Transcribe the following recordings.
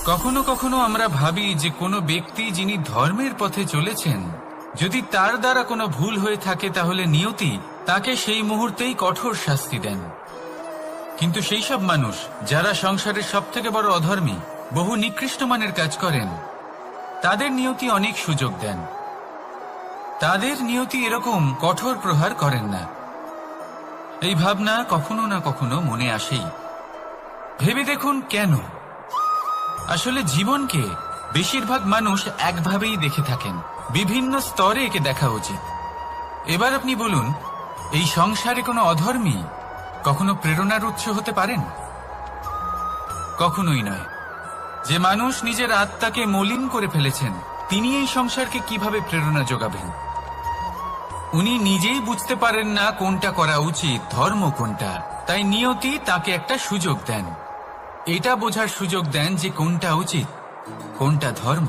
কখনো কখনো আমরা ভাবি যে কোনো ব্যক্তি যিনি ধর্মের পথে চলেছেন, যদি তার দ্বারা কোনো ভুল হয়ে থাকে তাহলে নিয়তি তাকে সেই মুহূর্তেই কঠোর শাস্তি দেন। কিন্তু সেই সব মানুষ যারা সংসারের সবথেকে বড় অধর্মী, বহু নিকৃষ্ট মানের কাজ করেন, তাদের নিয়তি অনেক সুযোগ দেন। তাদের নিয়তি এরকম কঠোর প্রহার করেন না। এই ভাবনা কখনো না কখনো মনে আসেই। ভেবে দেখুন কেন? আসলে জীবনকে বেশিরভাগ মানুষ একভাবেই দেখে থাকেন, বিভিন্ন স্তরে একে দেখা উচিত। এবার আপনি বলুন, এই সংসারে কোনো অধর্মী কখনো প্রেরণার উৎস হতে পারেন? কখনোই নয়। যে মানুষ নিজের আত্মাকে মলিন করে ফেলেছেন, তিনি এই সংসারকে কিভাবে প্রেরণা যোগাবেন? উনি নিজেই বুঝতে পারেন না কোনটা করা উচিত, ধর্ম কোনটা। তাই নিয়তি তাকে একটা সুযোগ দেন, এটা বোঝার সুযোগ দেন যে কোনটা উচিত, কোনটা ধর্ম।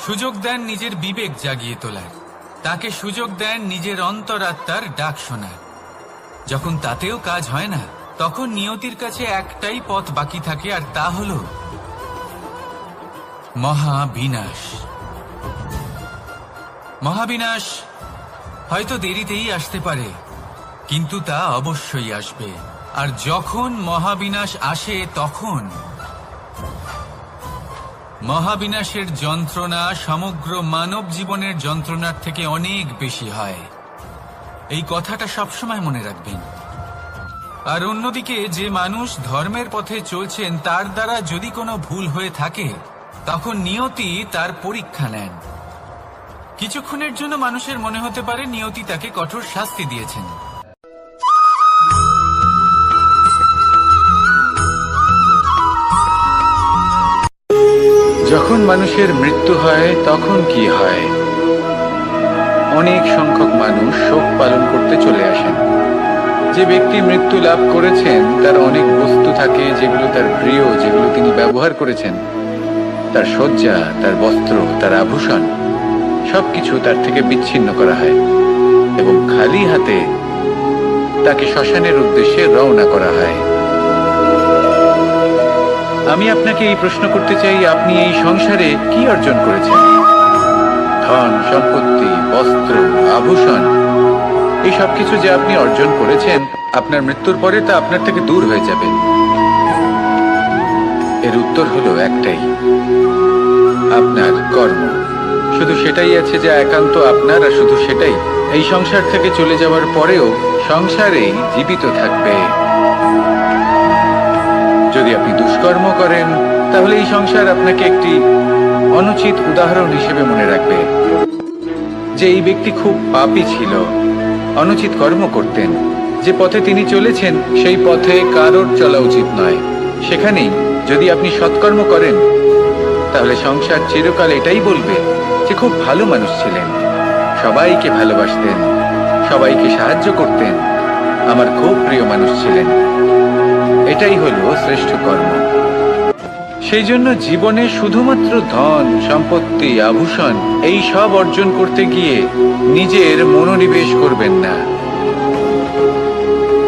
সুযোগ দেন নিজের বিবেক জাগিয়ে তোলার, তাকে সুযোগ দেন নিজের অন্তরাত্মার ডাক শোনার। যখন তাতেও কাজ হয় না, তখন নিয়তির কাছে একটাই পথ বাকি থাকে, আর তা হল মহাবিনাশ। মহাবিনাশ হয়তো দেরিতেই আসতে পারে, কিন্তু তা অবশ্যই আসবে। আর যখন মহাবিনাশ আসে, তখন মহাবিনাশের যন্ত্রণা সমগ্র মানব জীবনের যন্ত্রণার থেকে অনেক বেশি হয়। এই কথাটা সবসময় মনে রাখবেন। আর অন্যদিকে যে মানুষ ধর্মের পথে চলছেন, তার দ্বারা যদি কোনো ভুল হয়ে থাকে, তখন নিয়তি তার পরীক্ষা নেন। কিছুক্ষণের জন্য মানুষের মনে হতে পারে নিয়তি তাকে কঠোর শাস্তি দিয়েছেন। যখন মানুষের মৃত্যু হয় তখন কি হয়? অনেক সংখ্যক মানুষ শোক পালন করতে চলে আসেন। যে ব্যক্তি মৃত্যু লাভ করেছেন, তার অনেক বস্তু থাকে যেগুলো তার প্রিয়, যেগুলো তিনি ব্যবহার করেছেন। তার শয্যা, তার বস্ত্র, তার আভূষণ সবকিছু তার থেকে বিচ্ছিন্ন করা হয় এবং খালি হাতে তাকে শ্মশানের উদ্দেশ্যে রওনা করা হয়। আমি আপনাকে এই প্রশ্ন করতে চাই, আপনি এই সংসারে কি অর্জন করেছেন? ধন সম্পত্তি, বস্ত্র, আভূষণ, এই সবকিছু যে আপনি অর্জন করেছেন, আপনার মৃত্যুর পরে তা আপনার থেকে দূর হয়ে যাবে। এর উত্তর হলো একটাই, আপনার কর্ম। শুধু সেটাই আছে যা একান্ত আপনার, আর শুধু সেটাই এই সংসার থেকে চলে যাওয়ার পরেও সংসারেই জীবিত থাকবে। যদি আপনি দুষ্কর্ম করেন, তাহলে এই সংসার আপনাকে একটি অনুচিত উদাহরণ হিসেবে মনে রাখবে যে এই ব্যক্তি খুব পাপী ছিল, অনুচিত কর্ম করতেন। যে পথে তিনি চলেছেন সেই পথে কারোর চলা উচিত নয়। সেখানেই যদি আপনি সৎকর্ম করেন, তাহলে সংসার চিরকাল এটাই বলবে যে খুব ভালো মানুষ ছিলেন, সবাইকে ভালোবাসতেন, সবাইকে সাহায্য করতেন, আমার খুব প্রিয় মানুষ ছিলেন। এটাই হলো শ্রেষ্ঠ কর্ম। সেই জন্য জীবনে শুধুমাত্র ধন সম্পত্তি, আভূষণ এই সব অর্জন করতে গিয়ে নিজের মনোনিবেশ করবেন না।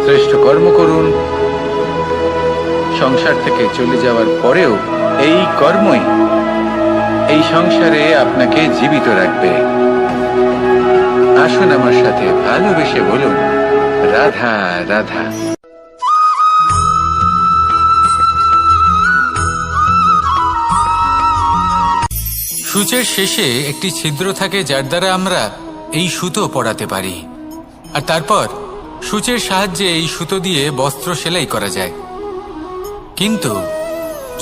শ্রেষ্ঠ কর্ম করুন। সংসার থেকে চলে যাওয়ার পরেও এই কর্মই এই সংসারে আপনাকে জীবিত রাখবে। আসুন আমার সাথে ভালোবেসে বলুন, রাধা রাধা। সূচের শেষে একটি ছিদ্র থাকে, যার দ্বারা আমরা এই সুতো পরাতে পারি। আর তারপর সূচের সাহায্যে এই সুতো দিয়ে বস্ত্র সেলাই করা যায়। কিন্তু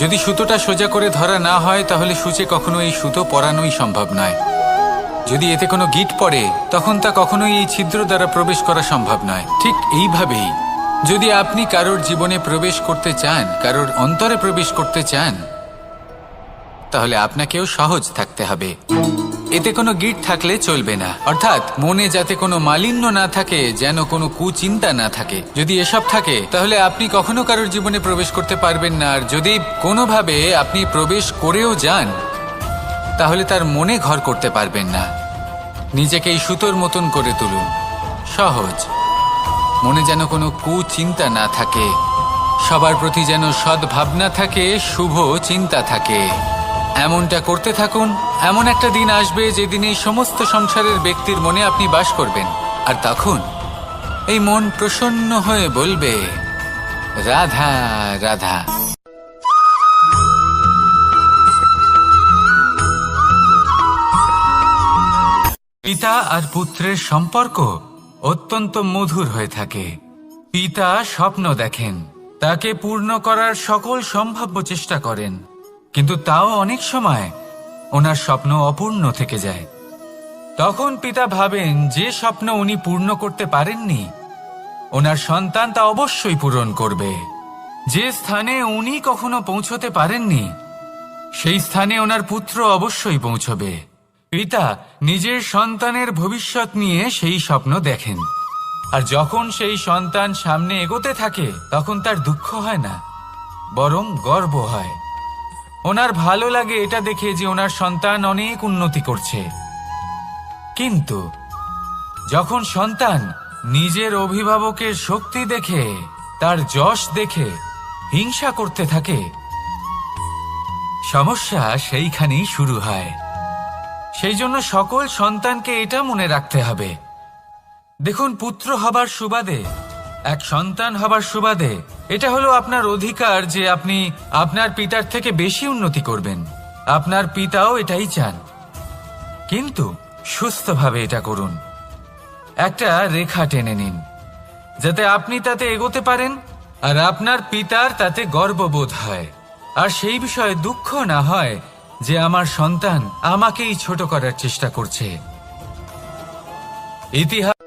যদি সুতোটা সোজা করে ধরা না হয়, তাহলে সূচে কখনো এই সুতো পরানোই সম্ভব নয়। যদি এতে কোনো গিঁট পড়ে, তখন তা কখনোই এই ছিদ্র দ্বারা প্রবেশ করা সম্ভব নয়। ঠিক এইভাবেই যদি আপনি কারোর জীবনে প্রবেশ করতে চান, কারোর অন্তরে প্রবেশ করতে চান, তাহলে আপনাকেও সহজ থাকতে হবে। এতে কোনো গিঁট থাকলে চলবে না, অর্থাৎ মনে যাতে কোনো মালিন্য না থাকে, যেন কোনো কুচিন্তা না থাকে। যদি এসব থাকে, তাহলে আপনি কখনো কারোর জীবনে প্রবেশ করতে পারবেন না। আর যদি কোনোভাবে আপনি প্রবেশ করেও যান, তাহলে তার মনে ঘর করতে পারবেন না। নিজেকে এই সুতোর মতন করে তুলুন, সহজ। মনে যেন কোনো কুচিন্তা না থাকে, সবার প্রতি যেন সদ্ভাবনা থাকে, শুভ চিন্তা থাকে। এমনটা করতে থাকুন। এমন একটা দিন আসবে যেদিন এই সমস্ত সংসারের ব্যক্তির মনে আপনি বাস করবেন, আর তখন এই মন প্রসন্ন হয়ে বলবে, রাধা রাধা। পিতা আর পুত্রের সম্পর্ক অত্যন্ত মধুর হয়ে থাকে। পিতা স্বপ্ন দেখেন, তাকে পূর্ণ করার সকল সম্ভাব্য চেষ্টা করেন, কিন্তু তাও অনেক সময় ওনার স্বপ্ন অপূর্ণ থেকে যায়। তখন পিতা ভাবেন যে স্বপ্ন উনি পূর্ণ করতে পারেননি, ওনার সন্তান তা অবশ্যই পূরণ করবে। যে স্থানে উনি কখনো পৌঁছতে পারেননি, সেই স্থানে ওনার পুত্র অবশ্যই পৌঁছবে। পিতা নিজের সন্তানের ভবিষ্যৎ নিয়ে সেই স্বপ্ন দেখেন, আর যখন সেই সন্তান সামনে এগোতে থাকে তখন তার দুঃখ হয় না, বরং গর্ব হয়। ওনার ভালো লাগে এটা দেখে যে ওনার সন্তান অনেক উন্নতি করছে। কিন্তু যখন সন্তান নিজের অভিভাবকের শক্তি দেখে, তার যশ দেখে হিংসা করতে থাকে, সমস্যা সেইখানেই শুরু হয়। সেই জন্য সকল সন্তানকে এটা মনে রাখতে হবে, দেখুন, পুত্র হবার সুবাদে, এক সন্তান হবার সুবাদে এটা হলো আপনার অধিকার যে আপনি আপনার পিতার থেকে বেশি উন্নতি করবেন। আপনার পিতাও এটাই চান, কিন্তু সুস্থভাবে এটা করুন। একটা রেখা টেনে নিন যাতে আপনি তাতে এগোতে পারেন, আর আপনার পিতার তাতে গর্ববোধ হয়, আর সেই বিষয়ে দুঃখ না হয় যে আমার সন্তান আমাকেই ছোট করার চেষ্টা করছে। ইতিহাস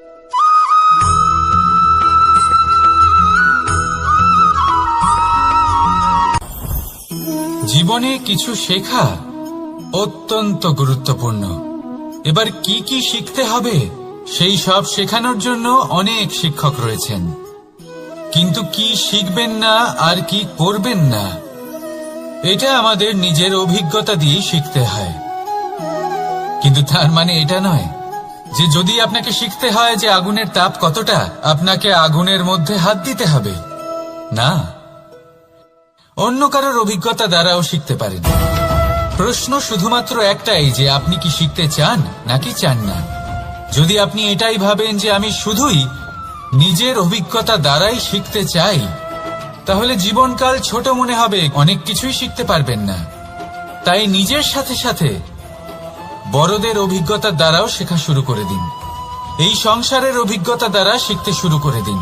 জীবনে কিছু শেখা অত্যন্ত গুরুত্বপূর্ণ। এবার কি কি শিখতে হবে সেই সব শেখানোর জন্য অনেক শিক্ষক রয়েছেন, কিন্তু কি শিখবেন না আর কি করবেন না এটা আমাদের নিজের অভিজ্ঞতা দিয়ে শিখতে হয়। কিন্তু তার মানে এটা নয় যে যদি আপনাকে শিখতে হয় যে আগুনের তাপ কতটা, আপনাকে আগুনের মধ্যে হাত দিতে হবে। না, অন্য কারোর অভিজ্ঞতা দ্বারাও শিখতে পারেন। প্রশ্ন শুধুমাত্র একটাই যে আপনি কি শিখতে চান নাকি চান না। যদি আপনি এটাই ভাবেন যে আমি শুধুই নিজের অভিজ্ঞতা দ্বারাই শিখতে চাই, তাহলে জীবনকাল ছোট মনে হবে, অনেক কিছুই শিখতে পারবেন না। তাই নিজের সাথে সাথে বড়দের অভিজ্ঞতার দ্বারাও শেখা শুরু করে দিন। এই সংসারের অভিজ্ঞতা দ্বারা শিখতে শুরু করে দিন।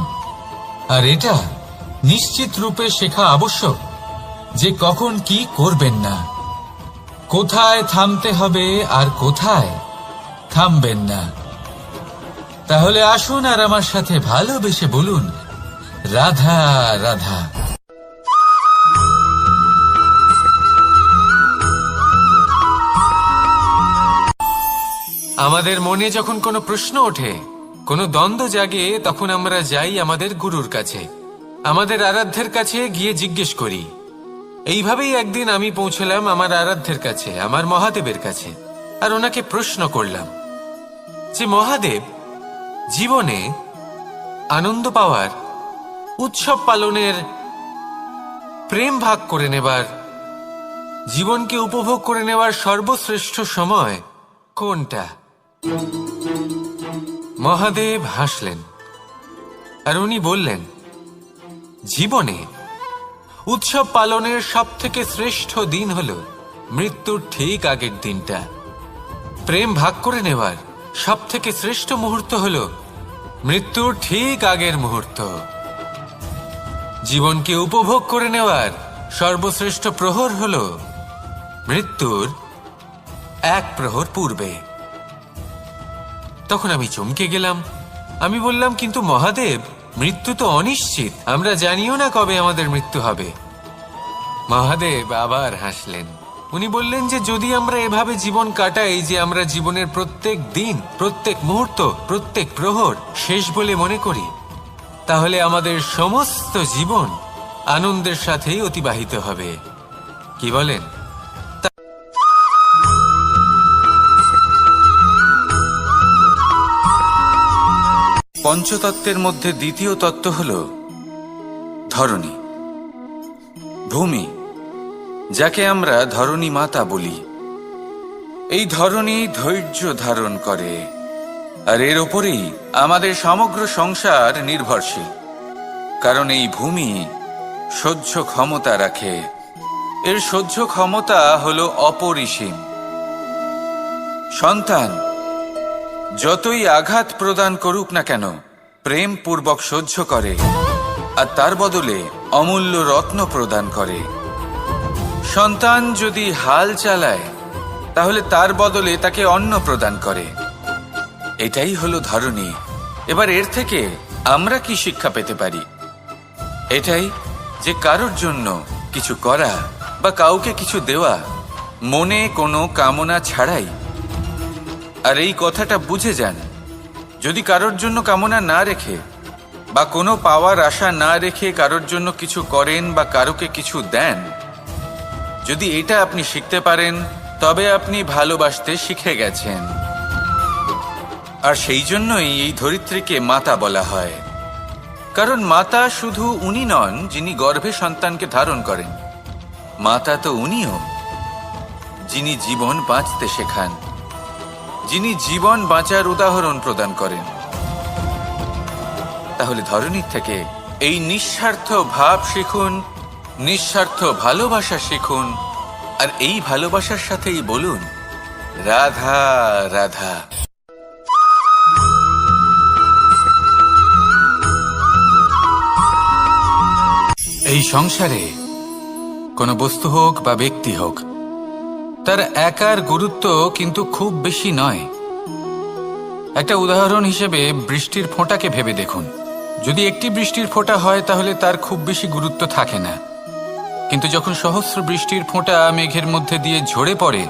আর এটা নিশ্চিত রূপে শেখা আবশ্যক যে কখন কি করবেন না, কোথায় থামতে হবে আর কোথায় থামবেন না। তাহলে আসুন আর আমার সাথে ভালোবেসে বলুন, রাধা রাধা। আমাদের মনে যখন কোনো প্রশ্ন ওঠে, কোনো দ্বন্দ্ব জাগে, তখন আমরা যাই আমাদের গুরুর কাছে, আমাদের আরাধ্যের কাছে গিয়ে জিজ্ঞেস করি। এইভাবেই একদিন আমি পৌঁছলাম আমার আরাধ্যের কাছে, আমার মহাদেবের কাছে, আর ওনাকে প্রশ্ন করলাম যে মহাদেব, জীবনে আনন্দ পাওয়ার, উৎসব পালনের, প্রেম ভাগ করে নেবার, জীবনকে উপভোগ করে নেওয়ার সর্বশ্রেষ্ঠ সময় কোনটা? মহাদেব হাসলেন আর উনি বললেন, জীবনে উৎসব পালনের সব থেকে শ্রেষ্ঠ দিন হল মৃত্যুর ঠিক আগের দিনটা। প্রেম ভাগ করে নেওয়ার সব থেকে শ্রেষ্ঠ মুহূর্ত হল মৃত্যুর ঠিক আগের মুহূর্ত। জীবনকে উপভোগ করে নেওয়ার সর্বশ্রেষ্ঠ প্রহর হল মৃত্যুর এক প্রহর পূর্বে। তখন আমি চমকে গেলাম। আমি বললাম, কিন্তু মহাদেব, মৃত্যু তো অনিশ্চিত, আমরা জানিও না কবে আমাদের মৃত্যু হবে। মহাদেব আবার হাসলেন। উনি বললেন যে যদি আমরা এভাবে জীবন কাটাই যে আমরা জীবনের প্রত্যেক দিন, প্রত্যেক মুহূর্ত, প্রত্যেক প্রহর শেষ বলে মনে করি, তাহলে আমাদের সমস্ত জীবন আনন্দের সাথেই অতিবাহিত হবে। কি বলেন? পঞ্চতত্ত্বের মধ্যে দ্বিতীয় তত্ত্ব হল ধরণী, ভূমি, যাকে আমরা ধরণী মাতা বলি। এই ধরণী ধৈর্য ধারণ করে, আর এর ওপরেই আমাদের সমগ্র সংসার নির্ভরশীল। কারণ এই ভূমি সহ্য ক্ষমতা রাখে, এর সহ্য ক্ষমতা হল অপরিসীম। সন্তান যতই আঘাত প্রদান করুক না কেন, প্রেম পূর্বক সহ্য করে, আর তার বদলে অমূল্য রত্ন প্রদান করে। সন্তান যদি হাল চালায়, তাহলে তার বদলে তাকে অন্ন প্রদান করে। এটাই হলো ধরণী। এবার এর থেকে আমরা কি শিক্ষা পেতে পারি? এটাই যে কারোর জন্য কিছু করা বা কাউকে কিছু দেওয়া মনে কোনো কামনা ছাড়াই। আর এই কথাটা বুঝে যান, যদি কারোর জন্য কামনা না রেখে বা কোনো পাওয়ার আশা না রেখে কারোর জন্য কিছু করেন বা কারোকে কিছু দেন, যদি এটা আপনি শিখতে পারেন, তবে আপনি ভালোবাসতে শিখে গেছেন। আর সেই জন্যই এই ধরিত্রীকে মাতা বলা হয়। কারণ মাতা শুধু উনি নন যিনি গর্ভে সন্তানকে ধারণ করেন, মাতা তো উনিও যিনি জীবন বাঁচতে শেখান, যিনি জীবন বাঁচার উদাহরণ প্রদান করেন। তাহলে ধরণীর থেকে এই নিঃস্বার্থ ভাব শিখুন, নিঃস্বার্থ ভালোবাসা শিখুন, আর এই ভালোবাসার সাথেই বলুন রাধা রাধা। এই সংসারে কোনো বস্তু হোক বা ব্যক্তি হোক, তার একার গুরুত্ব কিন্তু খুব বেশি নয়। একটা উদাহরণ হিসেবে বৃষ্টির ফোঁটাকে ভেবে দেখুন। যদি একটি বৃষ্টির ফোঁটা হয় তাহলে তার খুব বেশি গুরুত্ব থাকে না, কিন্তু যখন সহস্র বৃষ্টির ফোঁটা মেঘের মধ্যে দিয়ে ঝরে পড়ে,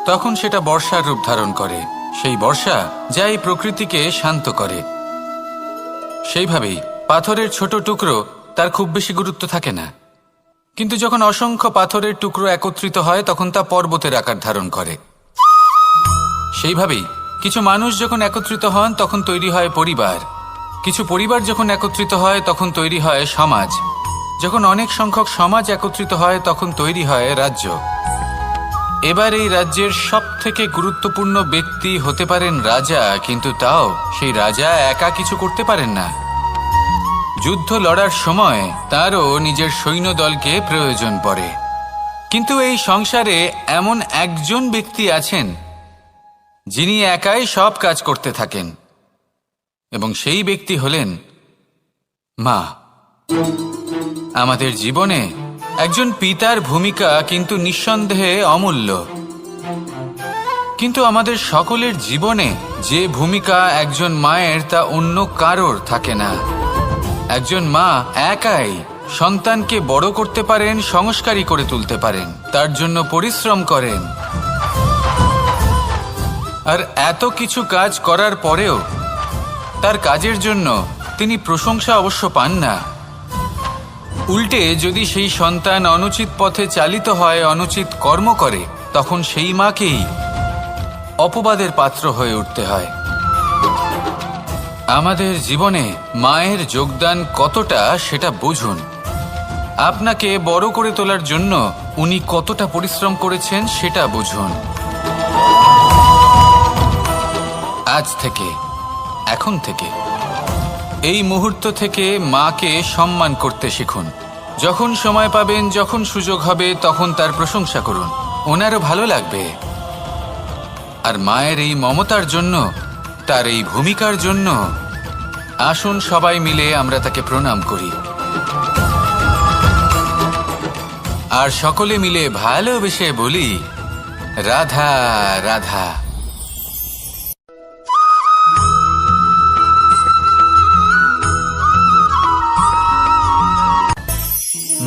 তখন সেটা বর্ষার রূপ ধারণ করে। সেই বর্ষা যা এই প্রকৃতিকে শান্ত করে। সেইভাবেই পাথরের ছোট টুকরো, তার খুব বেশি গুরুত্ব থাকে না, কিন্তু যখন অসংখ্য পাথরের টুকরো একত্রিত হয় তখন তা পর্বতের আকার ধারণ করে। সেইভাবেই কিছু মানুষ যখন একত্রিত হন তখন তৈরি হয় পরিবার, কিছু পরিবার যখন একত্রিত হয় তখন তৈরি হয় সমাজ, যখন অনেক সংখ্যক সমাজ একত্রিত হয় তখন তৈরি হয় রাজ্য। এবার এই রাজ্যের সবথেকে গুরুত্বপূর্ণ ব্যক্তি হতে পারেন রাজা, কিন্তু তাও সেই রাজা একা কিছু করতে পারেন না। যুদ্ধ লড়ার সময় তারও নিজের সৈন্যদলকে প্রয়োজন পড়ে। কিন্তু এই সংসারে এমন একজন ব্যক্তি আছেন যিনি একাই সব কাজ করতে থাকেন, এবং সেই ব্যক্তি হলেন মা। আমাদের জীবনে একজন পিতার ভূমিকা কিন্তু নিঃসন্দেহে অমূল্য, কিন্তু আমাদের সকলের জীবনে যে ভূমিকা একজন মায়ের তা অন্য কারোর থাকে না। একজন মা একাই সন্তানকে বড় করতে পারেন, সংস্কারী করে তুলতে পারেন, তার জন্য পরিশ্রম করেন। আর এত কিছু কাজ করার পরেও তার কাজের জন্য তিনি প্রশংসা অবশ্য পান না। উল্টে যদি সেই সন্তান অনুচিত পথে চালিত হয়, অনুচিত কর্ম করে, তখন সেই মাকেই অপবাদের পাত্র হয়ে উঠতে হয়। আমাদের জীবনে মায়ের যোগদান কতটা সেটা বুঝুন। আপনাকে বড় করে তোলার জন্য উনি কতটা পরিশ্রম করেছেন সেটা বুঝুন। আজ থেকে, এখন থেকে, এই মুহূর্ত থেকে মাকে সম্মান করতে শিখুন। যখন সময় পাবেন, যখন সুযোগ হবে, তখন তার প্রশংসা করুন, ওনারও ভালো লাগবে। আর মায়ের এই মমতার জন্য, তার এই ভূমিকার জন্য আসুন সবাই মিলে আমরা তাকে প্রণাম করি, আর সকলে মিলে ভালোবেসে বলি রাধা রাধা।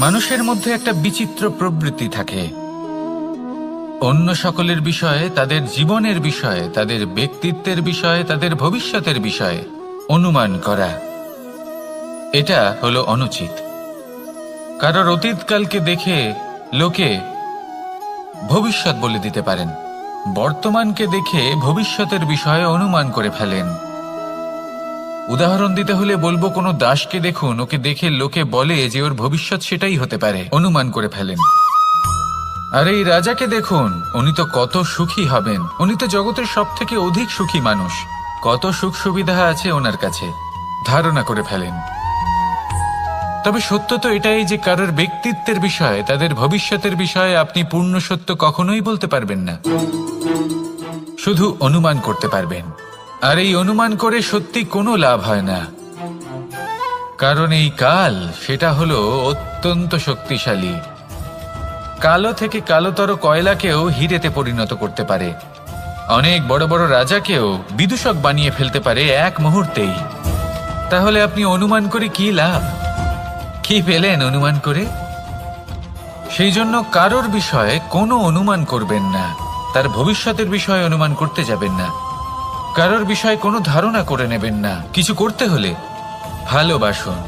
মানুষের মধ্যে একটা বিচিত্র প্রবৃত্তি থাকে, অন্য সকলের বিষয়ে, তাদের জীবনের বিষয়ে, তাদের ব্যক্তিত্বের বিষয়ে, তাদের ভবিষ্যতের বিষয়ে অনুমান করা। এটা হলো অনুচিত। কারোর অতীতকালকে দেখে লোকে ভবিষ্যৎ বলে দিতে পারেন, বর্তমানকে দেখে ভবিষ্যতের বিষয়ে অনুমান করে ফেলেন। উদাহরণ দিতে হলে বলবো, কোনো দাসকে দেখুন, ওকে দেখে লোকে বলে যে ওর ভবিষ্যৎ সেটাই হতে পারে, অনুমান করে ফেলেন। আর এই রাজাকে দেখুন, উনি তো কত সুখী হবেন, উনি তো জগতের সব থেকে অধিক সুখী মানুষ, কত সুখ সুবিধা আছে ওনার কাছে, ধারণা করে ফেলেন। তবে সত্য তো এটাই যে কারোর ব্যক্তিত্বের বিষয়ে, তাদের ভবিষ্যতের বিষয়ে আপনি পূর্ণ সত্য কখনোই বলতে পারবেন না, শুধু অনুমান করতে পারবেন। আর এই অনুমান করে সত্যি কোনো লাভ হয় না, কারণ এই কাল সেটা হলো অত্যন্ত শক্তিশালী। কালো থেকে কালোতর কয়লাকেও হিরেতে পরিণত করতে পারে, অনেক বড় বড় রাজাকেও বিদূষক বানিয়ে ফেলতে পারে এক মুহূর্তেই। তাহলে আপনি অনুমান করে কি লাভ? কি পেলেন অনুমান করে? সেই জন্য কারোর বিষয়ে কোনো অনুমান করবেন না, তার ভবিষ্যতের বিষয়ে অনুমান করতে যাবেন না, কারোর বিষয়ে কোনো ধারণা করে নেবেন না। কিছু করতে হলে ভালোবাসুন,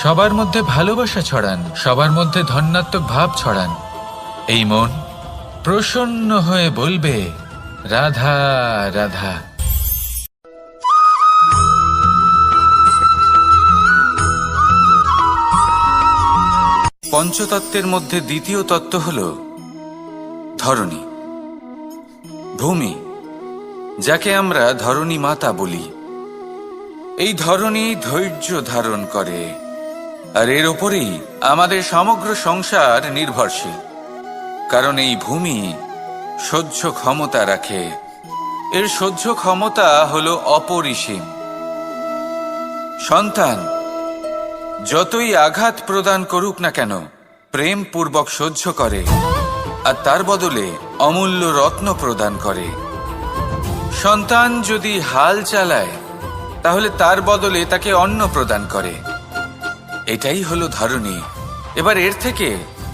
সবার মধ্যে ভালোবাসা ছড়ান, সবার মধ্যে ধন্যাত্মক ভাব ছড়ান। এই মন প্রসন্ন হয়ে বলবে, রাধা রাধা। পঞ্চতত্ত্বের মধ্যে দ্বিতীয় তত্ত্ব হল ধরণী, ভূমি, যাকে আমরা ধরণী মাতা বলি। এই ধরণী ধৈর্য ধারণ করে, আর এর ওপরেই আমাদের সমগ্র সংসার নির্ভরশীল। কারণ এই ভূমি সহ্য ক্ষমতা রাখে, এর সহ্য ক্ষমতা হল অপরিসীম। সন্তান যতই আঘাত প্রদান করুক না কেন, প্রেম পূর্বক সহ্য করে, আর তার বদলে অমূল্য রত্ন প্রদান করে। সন্তান যদি হাল চালায়, তাহলে তার বদলে তাকে অন্ন প্রদান করে। এটাই হলো ধরণী। এবার এর থেকে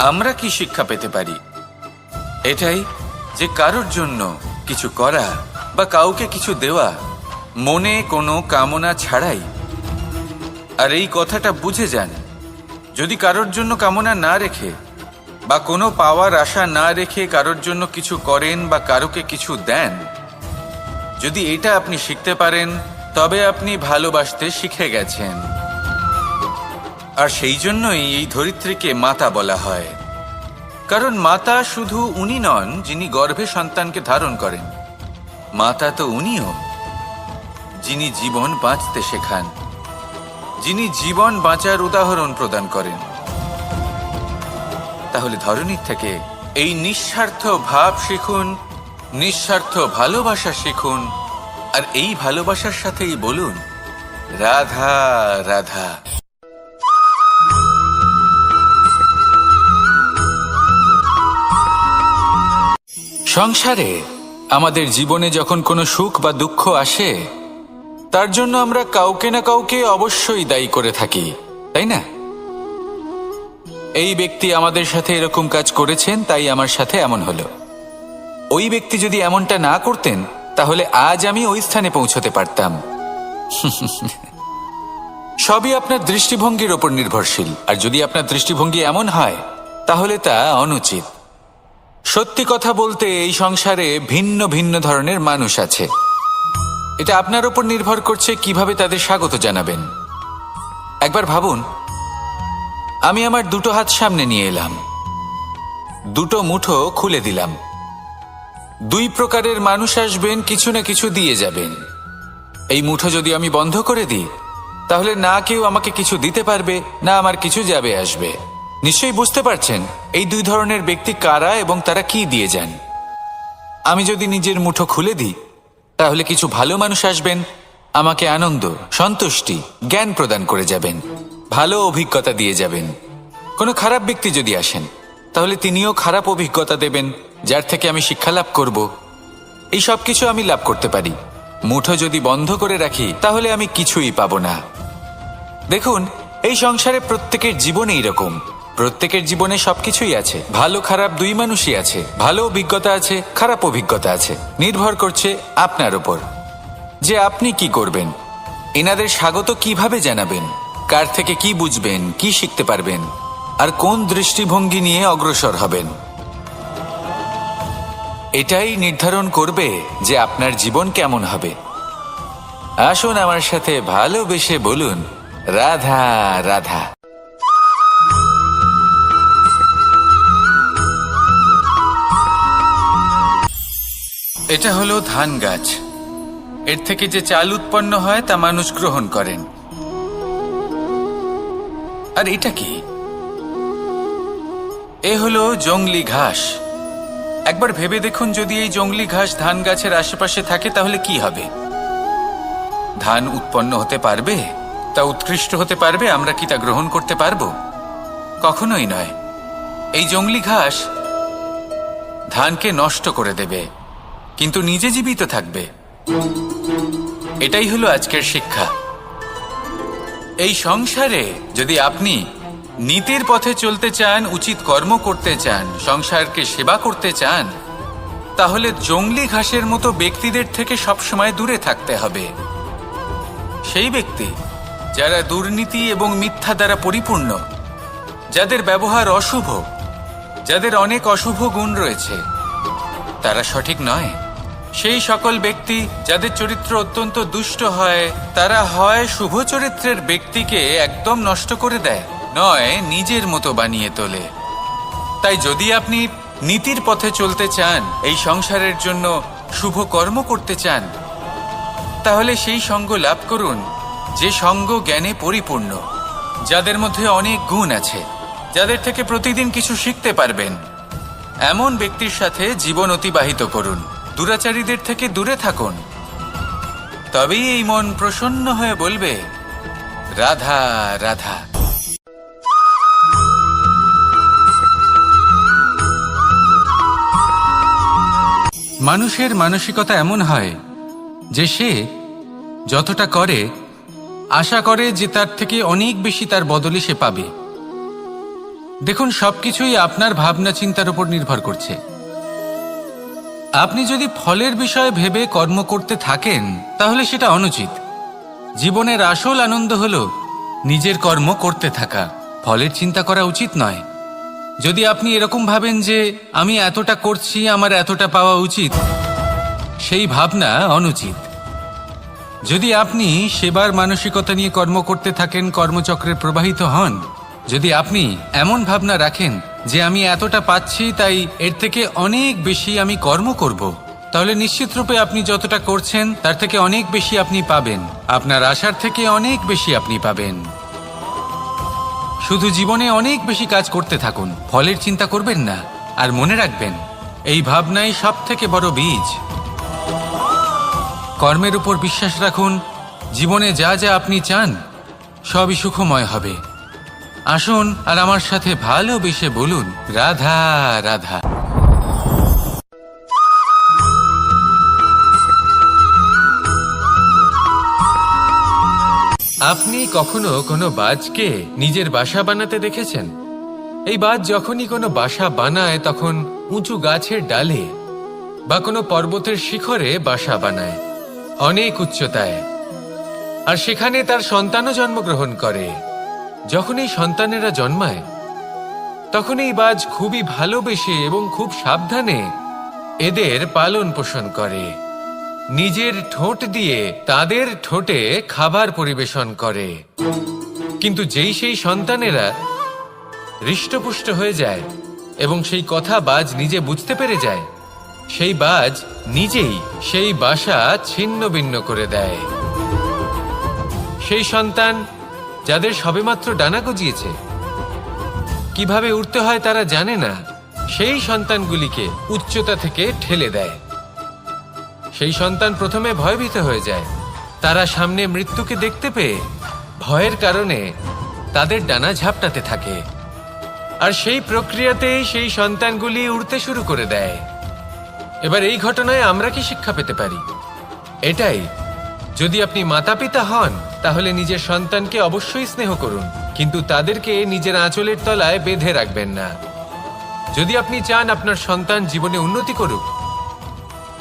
আমরা কি শিক্ষা পেতে পারি? এটাই যে কারোর জন্য কিছু করা বা কাউকে কিছু দেওয়া মনে কোনো কামনা ছাড়াই। আর এই কথাটা বুঝে যান, যদি কারোর জন্য কামনা না রেখে বা কোনো পাওয়ার আশা না রেখে কারোর জন্য কিছু করেন বা কারোকে কিছু দেন, যদি এটা আপনি শিখতে পারেন, তবে আপনি ভালোবাসতে শিখে গেছেন। আর সেই জন্যই এই ধরিত্রীকে মাতা বলা হয়। কারণ মাতা শুধু উনি নন যিনি গর্ভে সন্তানকে ধারণ করেন, মাতা তো উনিও যিনি জীবন বাঁচতে শেখান, যিনি জীবন বাঁচার উদাহরণ প্রদান করেন। তাহলে ধরণীর থেকে এই নিঃস্বার্থ ভাব শিখুন, নিঃস্বার্থ ভালোবাসা শিখুন, আর এই ভালোবাসার সাথেই বলুন, রাধা রাধা। সংসারে আমাদের জীবনে যখন কোনো সুখ বা দুঃখ আসে, তার জন্য আমরা কাউকে না কাউকে অবশ্যই দায়ী করে থাকি, তাই না? এই ব্যক্তি আমাদের সাথে এরকম কাজ করেছেন, তাই আমার সাথে এমন হলো। ওই ব্যক্তি যদি এমনটা না করতেন, তাহলে আজ আমি ওই স্থানে পৌঁছতে পারতাম। সবই আপনার দৃষ্টিভঙ্গির ওপর নির্ভরশীল। আর যদি আপনার দৃষ্টিভঙ্গি এমন হয়, তাহলে তা অনুচিত। সত্যি কথা বলতে, এই সংসারে ভিন্ন ভিন্ন ধরনের মানুষ আছে। এটা আপনার ওপর নির্ভর করছে কিভাবে তাদের স্বাগত জানাবেন। একবার ভাবুন, আমি আমার দুটো হাত সামনে নিয়ে এলাম, দুটো মুঠো খুলে দিলাম। দুই প্রকারের মানুষ আসবেন, কিছু না কিছু দিয়ে যাবেন। এই মুঠো যদি আমি বন্ধ করে দিই, তাহলে না কেউ আমাকে কিছু দিতে পারবে, না আমার কিছু যাবে আসবে। নিশ্চয়ই বুঝতে পারছেন এই দুই ধরনের ব্যক্তি কারা এবং তারা কি দিয়ে যান। আমি যদি নিজের মুঠো খুলে দিই, তাহলে কিছু ভালো মানুষ আসবেন, আমাকে আনন্দ, সন্তুষ্টি, জ্ঞান প্রদান করে যাবেন, ভালো অভিজ্ঞতা দিয়ে যাবেন। কোনো খারাপ ব্যক্তি যদি আসেন, তাহলে তিনিও খারাপ অভিজ্ঞতা দেবেন, যার থেকে আমি শিক্ষা লাভ করব। এই সব কিছু আমি লাভ করতে পারি। মুঠো যদি বন্ধ করে রাখি, তাহলে আমি কিছুই পাবো না। দেখুন, এই সংসারে প্রত্যেকের জীবনে এরকম, প্রত্যেকের জীবনে সবকিছুই আছে, ভালো খারাপ দুই মানুষই আছে, ভালো অভিজ্ঞতা আছে, খারাপ অভিজ্ঞতা আছে। নির্ভর করছে আপনার উপর যে আপনি কি করবেন, এনাদের স্বাগত কিভাবে জানাবেন, কার থেকে কি বুঝবেন, কি শিখতে পারবেন, আর কোন দৃষ্টিভঙ্গি নিয়ে অগ্রসর হবেন। এটাই নির্ধারণ করবে যে আপনার জীবন কেমন হবে। আসুন আমার সাথে ভালোবেসে বলুন, রাধা রাধা। এটা হলো ধান গাছ। এর থেকে যে চাল উৎপন্ন হয় তা মানুষ গ্রহণ করেন। আর এটা কি? এ হলো জংলি ঘাস। একবার ভেবে দেখুন, যদি এই জংলি ঘাস ধান গাছের আশেপাশে থাকে তাহলে কি হবে? ধান উৎপন্ন হতে পারবে? তা উৎকৃষ্ট হতে পারবে? আমরা কি তা গ্রহণ করতে পারবো? কখনোই নয়। এই জংলি ঘাস ধানকে নষ্ট করে দেবে, কিন্তু নিজে জীবিত থাকবে। এটাই হলো আজকের শিক্ষা। এই সংসারে যদি আপনি নীতির পথে চলতে চান, উচিত কর্ম করতে চান, সংসারকে সেবা করতে চান, তাহলে জংলি ঘাসের মতো ব্যক্তিদের থেকে সবসময় দূরে থাকতে হবে। সেই ব্যক্তি যারা দুর্নীতি এবং মিথ্যা দ্বারা পরিপূর্ণ, যাদের ব্যবহার অশুভ, যাদের অনেক অশুভ গুণ রয়েছে, তারা সঠিক নয়। সেই সকল ব্যক্তি যাদের চরিত্র অত্যন্ত দুষ্ট হয়, তারা হয় শুভ চরিত্রের ব্যক্তিকে একদম নষ্ট করে দেয়, নয় নিজের মতো বানিয়ে তোলে। তাই যদি আপনি নীতির পথে চলতে চান, এই সংসারের জন্য শুভ কর্ম করতে চান, তাহলে সেই সঙ্গ লাভ করুন যে সঙ্গ জ্ঞানে পরিপূর্ণ, যাদের মধ্যে অনেক গুণ আছে, যাদের থেকে প্রতিদিন কিছু শিখতে পারবেন। এমন ব্যক্তির সাথে জীবন অতিবাহিত করুন। দুরাচারীদের থেকে দূরে থাকুন। তবেই এই মন প্রসন্ন হয়ে বলবে, রাধা রাধা। মানুষের মানসিকতা এমন হয় যে সে যতটা করে আশা করে যে তার থেকে অনেক বেশি তার বদলে সে পাবে। দেখুন, সবকিছুই আপনার ভাবনা চিন্তার উপর নির্ভর করছে। আপনি যদি ফলের বিষয়ে ভেবে কর্ম করতে থাকেন তাহলে সেটা অনুচিত। জীবনের আসল আনন্দ হলো নিজের কর্ম করতে থাকা, ফলের চিন্তা করা উচিত নয়। যদি আপনি এরকম ভাবেন যে আমি এতটা করছি, আমার এতটা পাওয়া উচিত, সেই ভাবনা অনুচিত। যদি আপনি সেবার মানসিকতা নিয়ে কর্ম করতে থাকেন, কর্মচক্রে প্রবাহিত হন, যদি আপনি এমন ভাবনা রাখেন যে আমি এতটা পাচ্ছি তাই এর থেকে অনেক বেশি আমি কর্ম করব, তাহলে নিশ্চিতরূপে আপনি যতটা করছেন তার থেকে অনেক বেশি আপনি পাবেন। আপনার আশার থেকে অনেক বেশি আপনি পাবেন। শুধু জীবনে অনেক বেশি কাজ করতে থাকুন, ফলের চিন্তা করবেন না। আর মনে রাখবেন, এই ভাবনাই সব থেকে বড় বীজ। কর্মের উপর বিশ্বাস রাখুন। জীবনে যা যা আপনি চান সবই সুখময় হবে। আসুন আর আমার সাথে ভালোবেসে বলুন, রাধা রাধা। আপনি কখনো কোনো বাজকে নিজের বাসা বানাতে দেখেছেন? এই বাজ যখনই কোনো বাসা বানায় তখন উঁচু গাছের ডালে বা কোনো পর্বতের শিখরে বাসা বানায়, অনেক উচ্চতায়। আর সেখানে তার সন্তানও জন্মগ্রহণ করে। যখন এই সন্তানেরা জন্মায় তখন এই বাজ খুবই ভালোবেসে এবং খুব সাবধানে এদের পালন পোষণ করে। নিজের ঠোঁট দিয়ে তাদের ঠোঁটে খাবার পরিবেশন করে। কিন্তু যেই সেই সন্তানেরা হৃষ্টপুষ্ট হয়ে যায় এবং সেই কথা বাজ নিজে বুঝতে পেরে যায়, সেই বাজ নিজেই সেই বাসা ছিন্ন ভিন্ন করে দেয়। সেই সন্তান যাদের সবেমাত্র ডানা গজিয়েছে, কিভাবে উড়তে হয় তারা জানে না, সেই সন্তানগুলিকে উচ্চতা থেকে ঠেলে দেয়। সেই সন্তান প্রথমে ভয়ভীত হয়ে যায়। তারা সামনে মৃত্যুকে দেখতে পেয়ে ভয়ের কারণে তাদের ডানা ঝাপটাতে থাকে। আর সেই প্রক্রিয়াতেই সেই সন্তানগুলি উড়তে শুরু করে দেয়। এবার এই ঘটনায় আমরা কি শিক্ষা পেতে পারি? এটাই, যদি আপনি মাতা পিতা হন তাহলে নিজের সন্তানকে অবশ্যই স্নেহ করুন, কিন্তু তাদেরকে নিজের আঁচলের তলায় বেঁধে রাখবেন না। যদি আপনি চান আপনার সন্তান জীবনে উন্নতি করুক,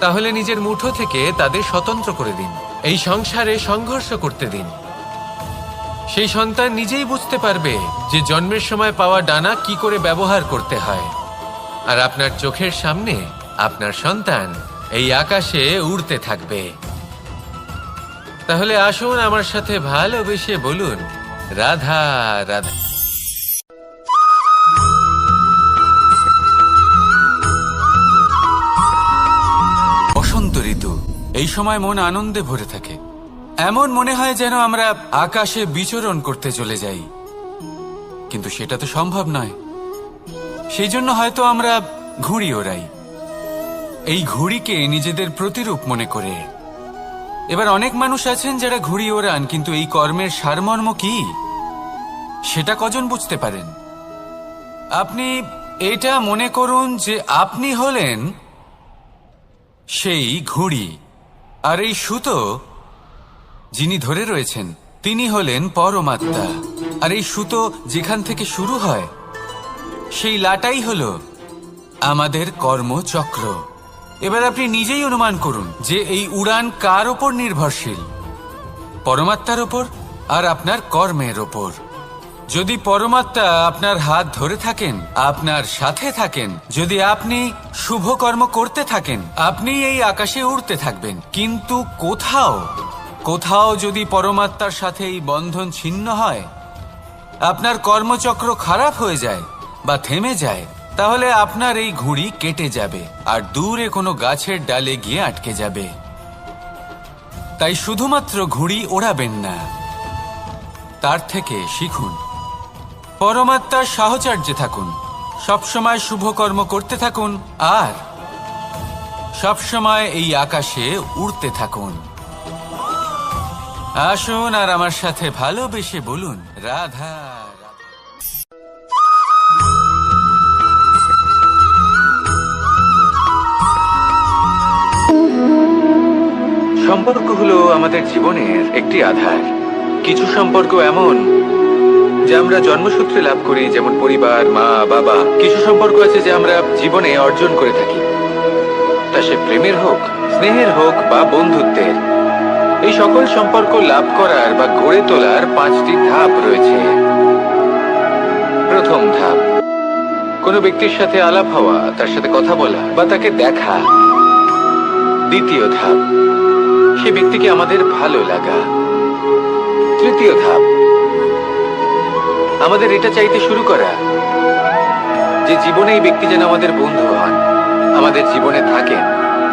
তাহলে নিজের মুঠো থেকে তাদের স্বতন্ত্র করে দিন। এই সংসারে সংঘর্ষ করতে দিন। সেই সন্তান নিজেই বুঝতে পারবে যে জন্মের সময় পাওয়া ডানা কি করে ব্যবহার করতে হয়। আর আপনার চোখের সামনে আপনার সন্তান এই আকাশে উড়তে থাকবে। তাহলে আসুন আমার সাথে ভালোবেসে বলুন, রাধা রাধা। বসন্ত ঋতু, এই সময় মন আনন্দে ভরে থাকে। এমন মনে হয় যেন আমরা আকাশে বিচরণ করতে চলে যাই, কিন্তু সেটা তো সম্ভব নয়। সেই জন্য হয়তো আমরা ঘুড়ি ওড়াই, এই ঘুড়িকে নিজেদের প্রতিরূপ মনে করে। এবার অনেক মানুষ আছেন যারা ঘুড়ি ওড়ান, কিন্তু এই কর্মের সারমর্ম কি সেটা কজন বুঝতে পারেন? আপনি এটা মনে করুন যে আপনি হলেন সেই ঘুড়ি, আর এই সুতো যিনি ধরে রয়েছেন তিনি হলেন পরমাত্মা। আর এই সুতো যেখান থেকে শুরু হয় সেই লাটাই হলো আমাদের কর্মচক্র। এবার আপনি নিজেই অনুমান করুন যে এই উড়ান কার ওপর নির্ভরশীল, পরমাত্মার ওপর আর আপনার কর্মের ওপর। যদি পরমাত্মা আপনার হাত ধরে থাকেন, আপনার সাথে থাকেন, যদি আপনি শুভ কর্ম করতে থাকেন, আপনি এই আকাশে উড়তে থাকবেন। কিন্তু কোথাও কোথাও যদি পরমাত্মার সাথে এই বন্ধন ছিন্ন হয়, আপনার কর্মচক্র খারাপ হয়ে যায় বা থেমে যায়, তাহলে আপনার এই ঘুড়ি কেটে যাবে আর দূরে কোনো গাছের ডালে গিয়ে আটকে যাবে। তাই শুধুমাত্র ঘুড়ি ওড়াবেন না, তার থেকে শিখুন, পরমাত্মার সাহচর্যে থাকুন, সবসময় শুভ কর্ম করতে থাকুন আর সবসময় এই আকাশে উড়তে থাকুন। আসুন আর আমার সাথে ভালোবেসে বলুন, রাধা রাধা। সম্পর্ক হলো আমাদের জীবনের একটি আধার। কিছু সম্পর্ক এমন যা আমরা জন্মসূত্রে লাভ করি, যেমন পরিবার, মা, বাবা। কিছু সম্পর্ক আছে যা আমরা জীবনে অর্জন করে থাকি, তা সে প্রেমের হোক, স্নেহের হোক বা বন্ধুত্বের। এই সকল সম্পর্ক লাভ করার বা গড়ে তোলার 5টি ধাপ রয়েছে। প্রথম ধাপ, কোনো ব্যক্তির সাথে আলাপ হওয়া, তার সাথে কথা বলা বা তাকে দেখা। দ্বিতীয় ধাপ, সে ব্যক্তিকে আমাদের ভালো লাগা। তৃতীয় ধাপ, আমাদের এটা চাইতে শুরু করা যে জীবনে এই ব্যক্তি যেন আমাদের বন্ধু হন, আমাদের জীবনে থাকেন,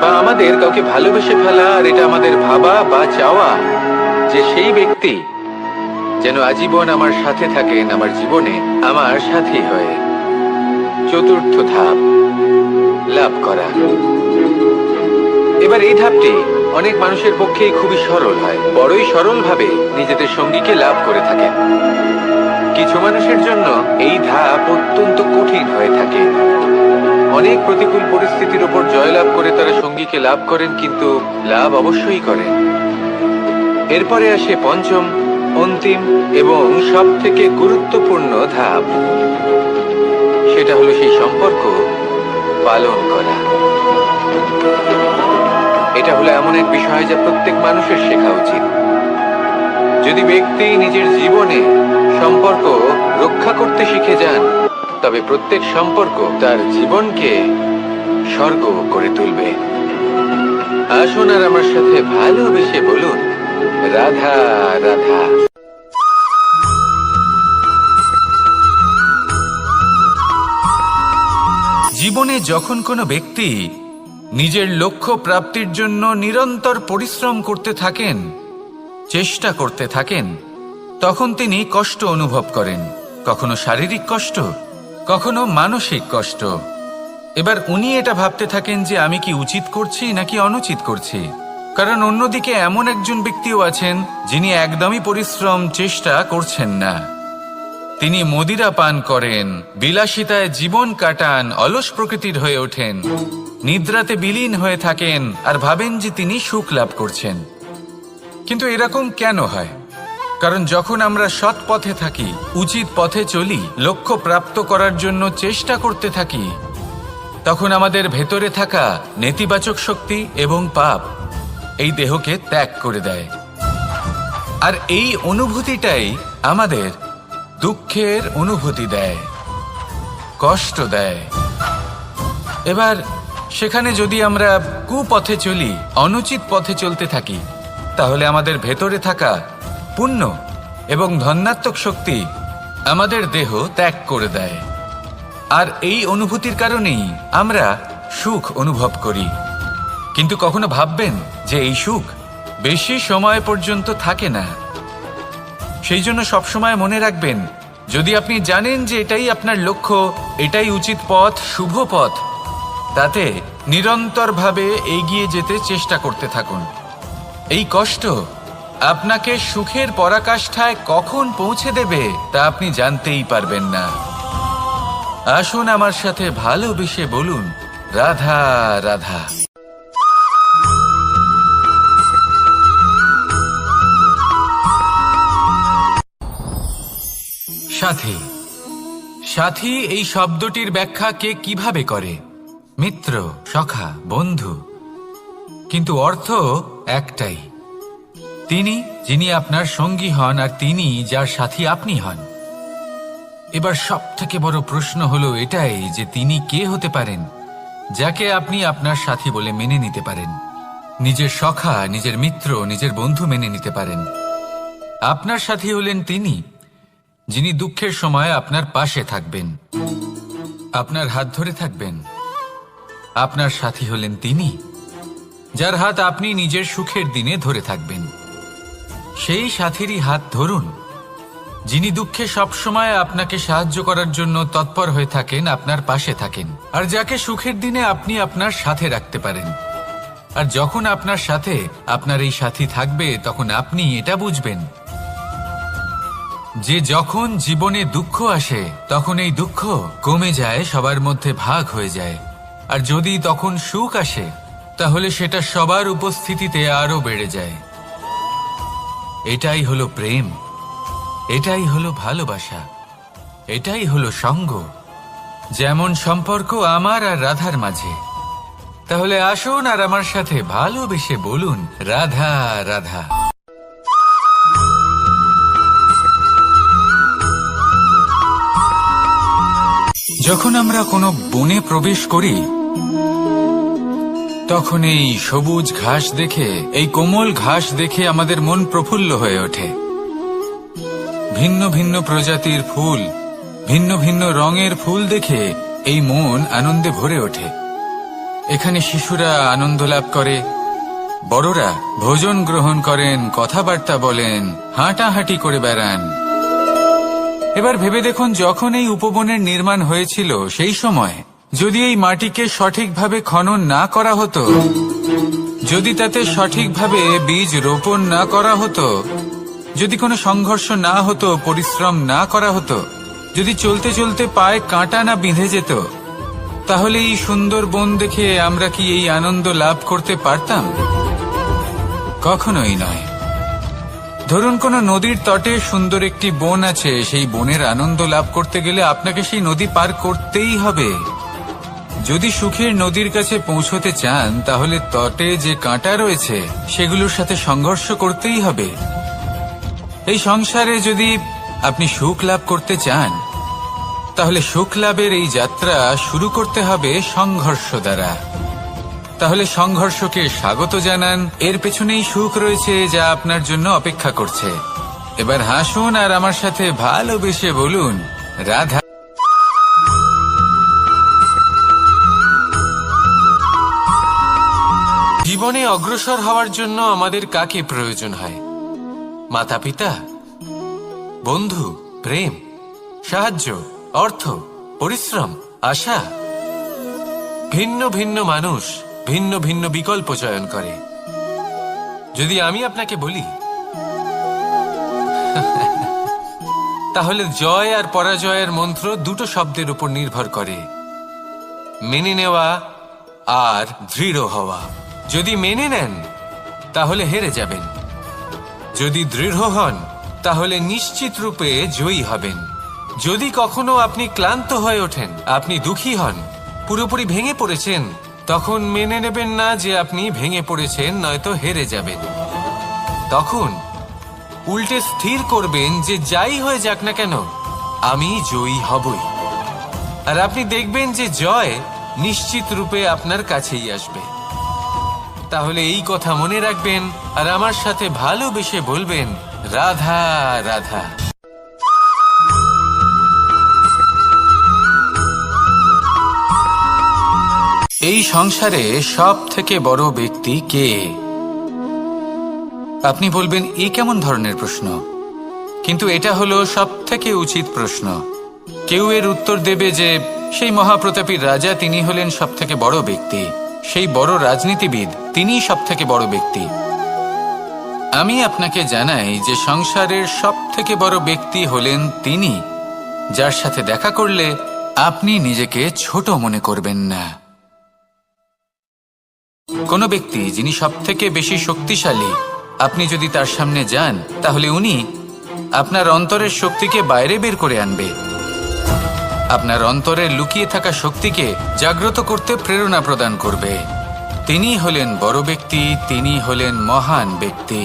বা আমাদের কাউকে ভালোবেসে ফেলা আর এটা আমাদের ভাবা বা চাওয়া যে সেই ব্যক্তি যেন আজীবন আমার সাথে থাকেন, আমার জীবনে আমার সাথী হয়ে। চতুর্থ ধাপ, লাভ করা। এবার এই ধাপটি অনেক মানুষের পক্ষেই খুবই সরল হয়, বড়ই সরলভাবে নিজেদের সঙ্গীকে লাভ করে থাকেন। কিছু মানুষের জন্য এই ধাপ অত্যন্ত কঠিন হয়ে থাকে। অনেক প্রতিকূল পরিস্থিতির উপর জয়লাভ করে তারা সঙ্গীকে লাভ করেন, কিন্তু লাভ অবশ্যই করেন। এরপরে আসে পঞ্চম, অন্তিম এবং সব থেকে গুরুত্বপূর্ণ ধাপ। সেটা হলো সেই সম্পর্ক পালন করা। এটা হলো এমন এক বিষয় যা প্রত্যেক মানুষের শেখা উচিত। যদি ব্যক্তি নিজের জীবনে সম্পর্ক রক্ষা করতে শিখে যান, তবে প্রত্যেক সম্পর্ক তার জীবনকে স্বর্গ করে তুলবে। আসুন আর আমার সাথে ভালোবেসে বলুন, রাধা রাধা। জীবনে যখন কোনো ব্যক্তি নিজের লক্ষ্য প্রাপ্তির জন্য নিরন্তর পরিশ্রম করতে থাকেন, চেষ্টা করতে থাকেন, তখন তিনি কষ্ট অনুভব করেন, কখনো শারীরিক কষ্ট, কখনো মানসিক কষ্ট। এবার উনি এটা ভাবতে থাকেন যে আমি কি উচিত করছি নাকি অনুচিত করছি। কারণ অন্যদিকে এমন একজন ব্যক্তিও আছেন যিনি একদমই পরিশ্রম চেষ্টা করছেন না। তিনি মদিরা পান করেন, বিলাসিতায় জীবন কাটান, অলস প্রকৃতির হয়ে ওঠেন, নিদ্রাতে বিলীন হয়ে থাকেন আর ভাবেন যে তিনি সুখ লাভ করছেন। কিন্তু এরকম কেন হয়? কারণ যখন আমরা সৎ পথে থাকি, উচিত পথে চলি, লক্ষ্য প্রাপ্ত করার জন্য চেষ্টা করতে থাকি, তখন আমাদের ভেতরে থাকা নেতিবাচক শক্তি এবং পাপ এই দেহকে ত্যাগ করে দেয়। আর এই অনুভূতিটাই আমাদের দুঃখের অনুভূতি দেয়, কষ্ট দেয়। এবার সেখানে যদি আমরা কুপথে চলি, অনুচিত পথে চলতে থাকি, তাহলে আমাদের ভেতরে থাকা পুণ্য এবং ধনাত্মক শক্তি আমাদের দেহ ত্যাগ করে দেয়। আর এই অনুভূতির কারণেই আমরা সুখ অনুভব করি। কিন্তু কখনো ভাববেন যে এই সুখ বেশি সময় পর্যন্ত থাকে না। সেই জন্য সবসময় মনে রাখবেন, যদি আপনি জানেন যে এটাই আপনার লক্ষ্য, এটাই উচিত পথ, শুভ পথ, তাতে নিরন্তরভাবে এগিয়ে যেতে চেষ্টা করতে থাকুন। এই কষ্ট আপনাকে সুখের পরাকাষ্ঠায় কখন পৌঁছে দেবে তা আপনি জানতেই পারবেন না। আসুন আমার সাথে ভালোবেসে বলুন, রাধা রাধা। সাথী। সাথী এই শব্দটির ব্যাখ্যা কে কিভাবে করে? মিত্র, সখা, বন্ধু। কিন্তু অর্থ একটাই, তিনি যিনি আপনার সঙ্গী হন আর তিনি যার সাথী আপনি হন। এবার সব থেকে বড় প্রশ্ন হলো এটাই যে তিনি কে হতে পারেন যাকে আপনি আপনার সাথী বলে মেনে নিতে পারেন, নিজের সখা, নিজের মিত্র, নিজের বন্ধু মেনে নিতে পারেন। আপনার সাথী হলেন তিনি যিনি দুঃখের সময় আপনার পাশে থাকবেন, আপনার হাত ধরে থাকবেন। আপনার সাথী হলেন তিনি যার হাত আপনি নিজের সুখের দিনে ধরে থাকবেন। সেই সাথীরই হাত ধরুন যিনি দুঃখে সবসময় আপনাকে সাহায্য করার জন্য তৎপর হয়ে থাকেন, আপনার পাশে থাকেন, আর যাকে সুখের দিনে আপনি আপনার সাথে রাখতে পারেন। আর যখন আপনার সাথে আপনার এই সাথী থাকবে তখন আপনি এটা বুঝবেন যে যখন জীবনে দুঃখ আসে তখন এই দুঃখ কমে যায়, সবার মধ্যে ভাগ হয়ে যায়। আর যদি তখন সুখ আসে তাহলে সেটা সবার উপস্থিতিতে আরো বেড়ে যায়। এটাই হলো প্রেম, এটাই হলো ভালোবাসা, এটাই হলো সঙ্গ। যেমন সম্পর্ক আমার আর রাধার মাঝে। তাহলে আসুন আর আমার সাথে ভালোবেসে বলুন, রাধা রাধা। যখন আমরা কোনো বনে প্রবেশ করি তখন এই সবুজ ঘাস দেখে, এই কোমল ঘাস দেখে আমাদের মন প্রফুল্ল হয়ে ওঠে। ভিন্ন ভিন্ন প্রজাতির ফুল, ভিন্ন ভিন্ন রঙের ফুল দেখে এই মন আনন্দে ভরে ওঠে। এখানে শিশুরা আনন্দ লাভ করে, বড়রা ভোজন গ্রহণ করেন, কথাবার্তা বলেন, হাঁটাহাঁটি করে বেড়ান। এবার ভেবে দেখুন, যখন এই উপবনের নির্মাণ হয়েছিল সেই সময় যদি এই মাটিকে সঠিকভাবে খনন না করা হতো, যদি তাতে সঠিকভাবে বীজ রোপণ না করা হতো, যদি কোনো সংঘর্ষ না হতো, পরিশ্রম না করা হতো, যদি চলতে চলতে পায়ে কাঁটা না বিঁধে যেত, তাহলে এই সুন্দর বন দেখে আমরা কি এই আনন্দ লাভ করতে পারতাম? কখনোই নয়। ধরুন কোনো নদীর তটে সুন্দর একটি বন আছে, সেই বনের আনন্দ লাভ করতে গেলে আপনাকে সেই নদী পার করতেই হবে। যদি সুখের নদীর কাছে পৌঁছতে চান তাহলে তটে যে কাঁটা রয়েছে সেগুলোর সাথে সংঘর্ষ করতেই হবে। এই সংসারে যদি আপনি সুখ লাভ করতে চান তাহলে সুখ লাভের এই যাত্রা শুরু করতে হবে সংঘর্ষ দ্বারা। তাহলে সংঘর্ষকে স্বাগত জানান, এর পেছনেই সুখ রয়েছে যা আপনার জন্য অপেক্ষা করছে। এবার হাসুন আর আমার সাথে ভালোবেসে বলুন, রাধা। জীবনে অগ্রসর হওয়ার জন্য আমাদের কাকে প্রয়োজন হয়? মাতা পিতা, বন্ধু, প্রেম, সাহায্য, অর্থ, পরিশ্রম, আশা। ভিন্ন ভিন্ন মানুষ ভিন্ন ভিন্ন বিকল্প চয়ন করে। যদি আমি আপনাকে বলি তাহলে জয় আর পরাজয়ের মন্ত্র দুটো শব্দের উপর নির্ভর করে, মেনে নেওয়া আর দৃঢ় হওয়া। যদি মেনে নেন তাহলে হেরে যাবেন, যদি দৃঢ় হন তাহলে নিশ্চিত রূপে জয়ী হবেন। যদি কখনো আপনি ক্লান্ত হয়ে ওঠেন, আপনি দুঃখী হন, পুরোপুরি ভেঙে পড়েছেন, তখন মেনে নেবেন না যে আপনি ভেঙে পড়েছেন, নয়তো হেরে যাবেন। তখন উল্টে স্থির করবেন যে যাই হয়ে যাক না কেন আমি জয়ী হবই। আর আপনি দেখবেন যে জয় নিশ্চিত রূপে আপনার কাছেই আসবে। তাহলে এই কথা মনে রাখবেন আর আমার সাথে ভালোবেসে বলবেন, রাধা রাধা। এই সংসারে সব থেকে বড় ব্যক্তি কে? আপনি বলবেন, এ কেমন ধরনের প্রশ্ন? কিন্তু এটা হলো সব থেকে উচিত প্রশ্ন। কেউ এর উত্তর দেবে যে সেই মহাপ্রতাপী রাজা, তিনি হলেন সব থেকে বড় ব্যক্তি, সেই বড় রাজনীতিবিদ, তিনিই সব থেকে বড় ব্যক্তি। আমি আপনাকে জানাই যে সংসারের সব থেকে বড় ব্যক্তি হলেন তিনি, যার সাথে দেখা করলে আপনি নিজেকে ছোট মনে করবেন না। কোনো ব্যক্তি যিনি সব থেকে বেশি শক্তিশালী, আপনি যদি তার সামনে যান তাহলে উনি আপনার অন্তরের শক্তিকে বাইরে বের করে আনবে, আপনার অন্তরের লুকিয়ে থাকা শক্তিকে জাগ্রত করতে প্রেরণা প্রদান করবে। তিনি হলেন বড় ব্যক্তি, তিনি হলেন মহান ব্যক্তি।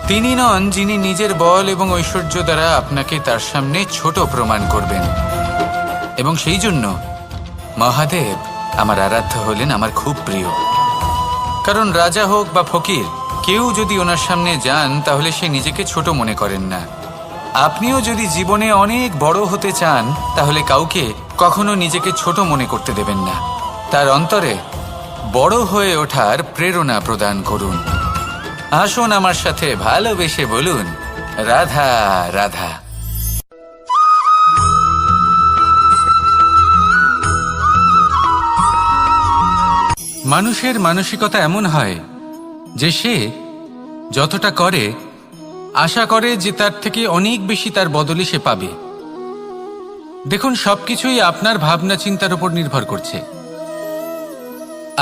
তিনি নন যিনি নিজের বল এবং ঐশ্বর্য দ্বারা আপনাকে তার সামনে ছোট প্রমাণ করবেন। এবং সেই জন্য মহাদেব আমার আরাধ্য হলেন আমার খুব প্রিয়। কারণ রাজা হোক বা ফকির, কেউ যদি ওনার সামনে যান তাহলে সে নিজেকে ছোট মনে করেন না। আপনিও যদি জীবনে অনেক বড় হতে চান তাহলে কাউকে কখনো নিজেকে ছোট মনে করতে দেবেন না। তার অন্তরে বড় হয়ে ওঠার প্রেরণা প্রদান করুন। আসুন আমার সাথে ভালোবেসে বলুন, রাধা রাধা। মানুষের মানসিকতা এমন হয় যে সে যতটা করে আশা করে যে তার থেকে অনেক বেশি তার বদলে সে পাবে। দেখুন, সবকিছুই আপনার ভাবনা চিন্তার উপর নির্ভর করছে।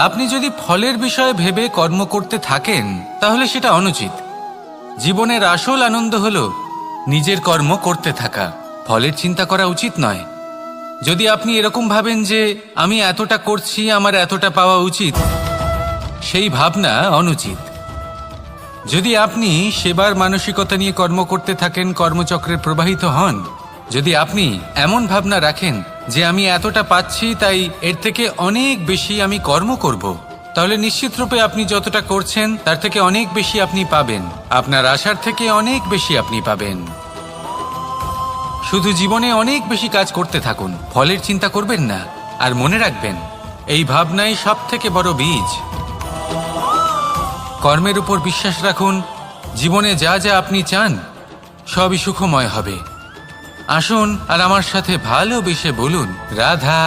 আপনি যদি ফলের বিষয়ে ভেবে কর্ম করতে থাকেন তাহলে সেটা অনুচিত। জীবনের আসল আনন্দ হলো নিজের কর্ম করতে থাকা, ফলের চিন্তা করা উচিত নয়। যদি আপনি এরকম ভাবেন যে আমি এতটা করছি, আমার এতটা পাওয়া উচিত, সেই ভাবনা অনুচিত। যদি আপনি সেবার মানসিকতা নিয়ে কর্ম করতে থাকেন, কর্মচক্রে প্রবাহিত হন, যদি আপনি এমন ভাবনা রাখেন যে আমি এতটা পাচ্ছি তাই এর থেকে অনেক বেশি আমি কর্ম করব, তাহলে নিশ্চিতরূপে আপনি যতটা করছেন তার থেকে অনেক বেশি আপনি পাবেন, আপনার আশার থেকে অনেক বেশি আপনি পাবেন। শুধু জীবনে অনেক বেশি কাজ করতে থাকুন, ফলের চিন্তা করবেন না। আর মনে রাখবেন, এই ভাবনাই সব থেকে বড় বীজ। কর্মের উপর বিশ্বাস রাখুন, জীবনে যা যা আপনি চান সবই সুখময় হবে। আসুন আর আমার সাথে ভালোবেসে বলুন, রাধা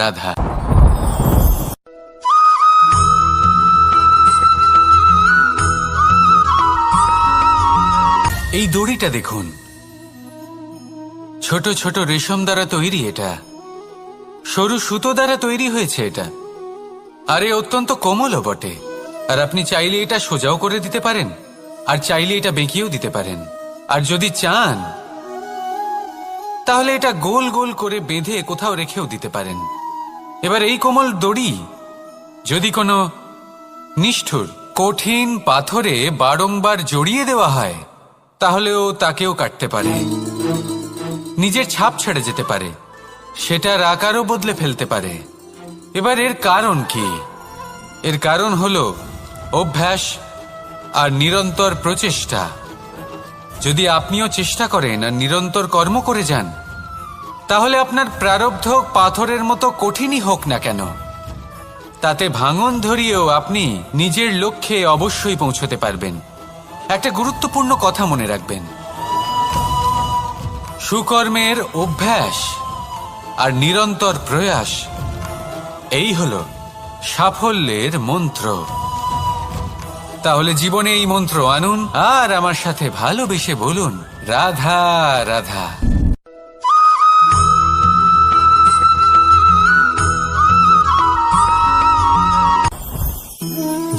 রাধা। এই দড়িটা দেখুন, ছোট ছোট রেশম দ্বারা তৈরি, এটা সরু সুতো দ্বারা তৈরি হয়েছে এটা, আর এ অত্যন্ত কোমলও বটে। আর আপনি চাইলে এটা সোজাও করে দিতে পারেন, আর চাইলে এটা বেঁকিয়েও দিতে পারেন, আর যদি চান তাহলে এটা গোল গোল করে বেঁধে কোথাও রেখেও দিতে পারেন। এবার এই কোমল দড়ি যদি কোনো নিষ্ঠুর কঠিন পাথরে বারংবার জড়িয়ে দেওয়া হয় তাহলেও তাকেও কাটতে পারে, নিজের ছাপ ছেড়ে যেতে পারে, সেটার আকারও বদলে ফেলতে পারে। এবার এর কারণ কি? এর কারণ হলো অভ্যাস আর নিরন্তর প্রচেষ্টা। যদি আপনিও চেষ্টা করেন আর নিরন্তর কর্ম করে যান, তাহলে আপনার প্রারব্ধ পাথরের মতো কঠিনই হোক না কেন, তাতে ভাঙন ধরিয়েও আপনি নিজের লক্ষ্যে অবশ্যই পৌঁছতে পারবেন। একটা গুরুত্বপূর্ণ কথা মনে রাখবেন, সুকর্মের অভ্যাস আর নিরন্তর প্রয়াস, এই হলো সাফল্যের মন্ত্র। তাহলে জীবনে এই মন্ত্র আনুন আর আমার সাথে ভালোবেসে বলুন, রাধা রাধা।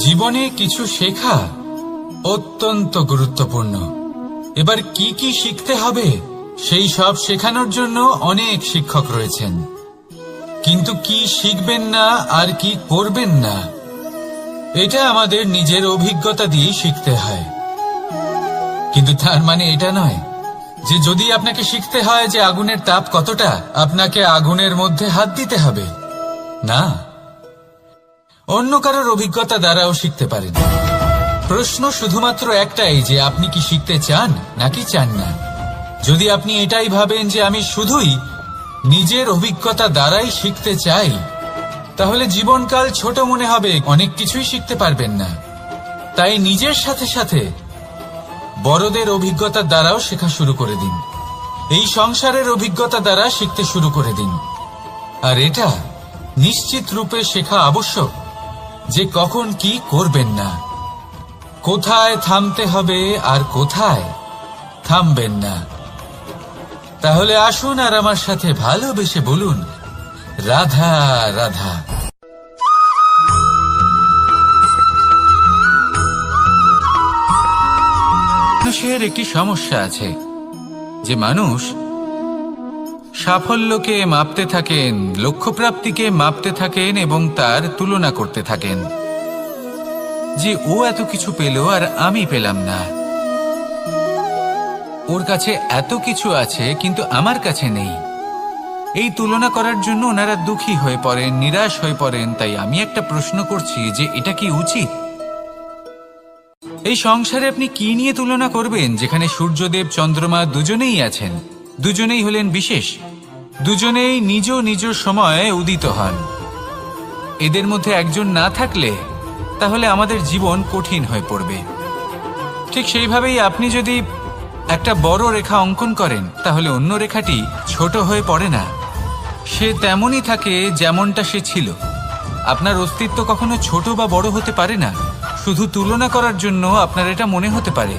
জীবনে কিছু শেখা অত্যন্ত গুরুত্বপূর্ণ। এবার কি কি শিখতে হবে সেই সব শেখানোর জন্য অনেক শিক্ষক রয়েছেন, কিন্তু কি শিখবেন না আর কি করবেন না এটা আমাদের নিজের অভিজ্ঞতা দিয়ে শিখতে হয়। কিন্তু তার মানে এটা নয় যে যদি আপনাকে শিখতে হয় যে আগুনের তাপ কতটা, আপনাকে আগুনের মধ্যে হাত দিতে হবে। না, অন্য কারোর অভিজ্ঞতা দ্বারাও শিখতে পারেন। প্রশ্ন শুধুমাত্র একটাই যে আপনি কি শিখতে চান নাকি চান না। যদি আপনি এটাই ভাবেন যে আমি শুধুই নিজের অভিজ্ঞতা দ্বারাই শিখতে চাই, তাহলে জীবনকাল ছোট মনে হবে, অনেক কিছুই শিখতে পারবেন না। তাই নিজের সাথে সাথে বড়দের অভিজ্ঞতার দ্বারাও শেখা শুরু করে দিন। এই সংসারের অভিজ্ঞতা দ্বারা শিখতে শুরু করে দিন। আর এটা নিশ্চিত রূপে শেখা আবশ্যক যে কখন কি করবেন না, কোথায় থামতে হবে আর কোথায় থামবেন না। তাহলে আসুন আর আমার সাথে ভালোবেসে বলুন, রাধা রাধা। মানুষের একটি সমস্যা আছে যে মানুষ সাফল্যকে মাপতে থাকেন, লক্ষ্যপ্রাপ্তিকে মাপতে থাকেন এবং তার তুলনা করতে থাকেন যে ও এত কিছু পেল আর আমি পেলাম না, ওর কাছে এত কিছু আছে কিন্তু আমার কাছে নেই। এই তুলনা করার জন্য ওনারা দুঃখী হয়ে পড়েন, নিরাশ হয়ে পড়েন। তাই আমি একটা প্রশ্ন করছি যে এটা কি উচিত? এই সংসারে আপনি কি নিয়ে তুলনা করবেন, যেখানে সূর্যদেব চন্দ্রমা দুজনেই আছেন, দুজনেই হলেন বিশেষ, দুজনেই নিজ নিজ সময়ে উদিত হন। এদের মধ্যে একজন না থাকলে তাহলে আমাদের জীবন কঠিন হয়ে পড়বে। ঠিক সেইভাবেই আপনি যদি একটা বড় রেখা অঙ্কন করেন, তাহলে অন্য রেখাটি ছোট হয়ে পড়ে না, সে তেমনই থাকে যেমনটা সে ছিল। আপনার অস্তিত্ব কখনো ছোট বা বড় হতে পারে না, শুধু তুলনা করার জন্য আপনার এটা মনে হতে পারে।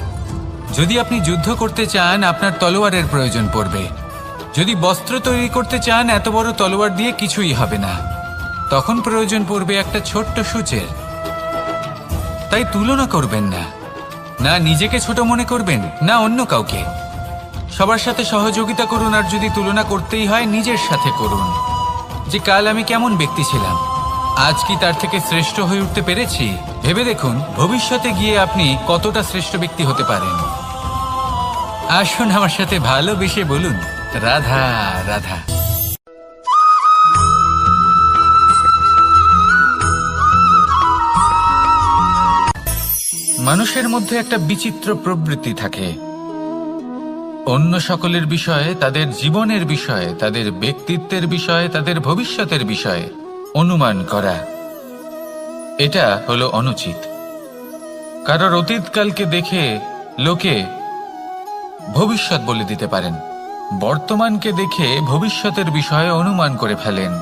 যদি আপনি যুদ্ধ করতে চান, আপনার তলোয়ারের প্রয়োজন পড়বে। যদি বস্ত্র তৈরি করতে চান, এত বড় তলোয়ার দিয়ে কিছুই হবে না, তখন প্রয়োজন পড়বে একটা ছোট্ট সূচের। তাই তুলনা করবেন না, না নিজেকে ছোট মনে করবেন না অন্য কাউকে। সবার সাথে সহযোগিতা করুন, আর যদি তুলনা করতেই হয় নিজের সাথে করুন, যে কাল আমি কেমন ব্যক্তি ছিলাম, আজ কি তার থেকে শ্রেষ্ঠ হয়ে উঠতে পেরেছি। ভেবে দেখুন ভবিষ্যতে গিয়ে আপনি কতটা শ্রেষ্ঠ ব্যক্তি হতে পারেন। আসুন আমার সাথে ভালোবেসে বলুন, রাধা রাধা। মানুষের মধ্যে একটা বিচিত্র প্রবৃত্তি থাকে, অন্য সকলের বিষয়ে, তাদের জীবনের বিষয়ে, তাদের ব্যক্তিত্বের বিষয়ে, তাদের ভবিষ্যতের বিষয়ে অনুমান করা। এটা হলো অনুচিত। কারোর অতীতকালকে দেখে লোকে ভবিষ্যৎ বলে দিতে পারেন, বর্তমানকে দেখে ভবিষ্যতের বিষয়ে অনুমান করে ফেলেন।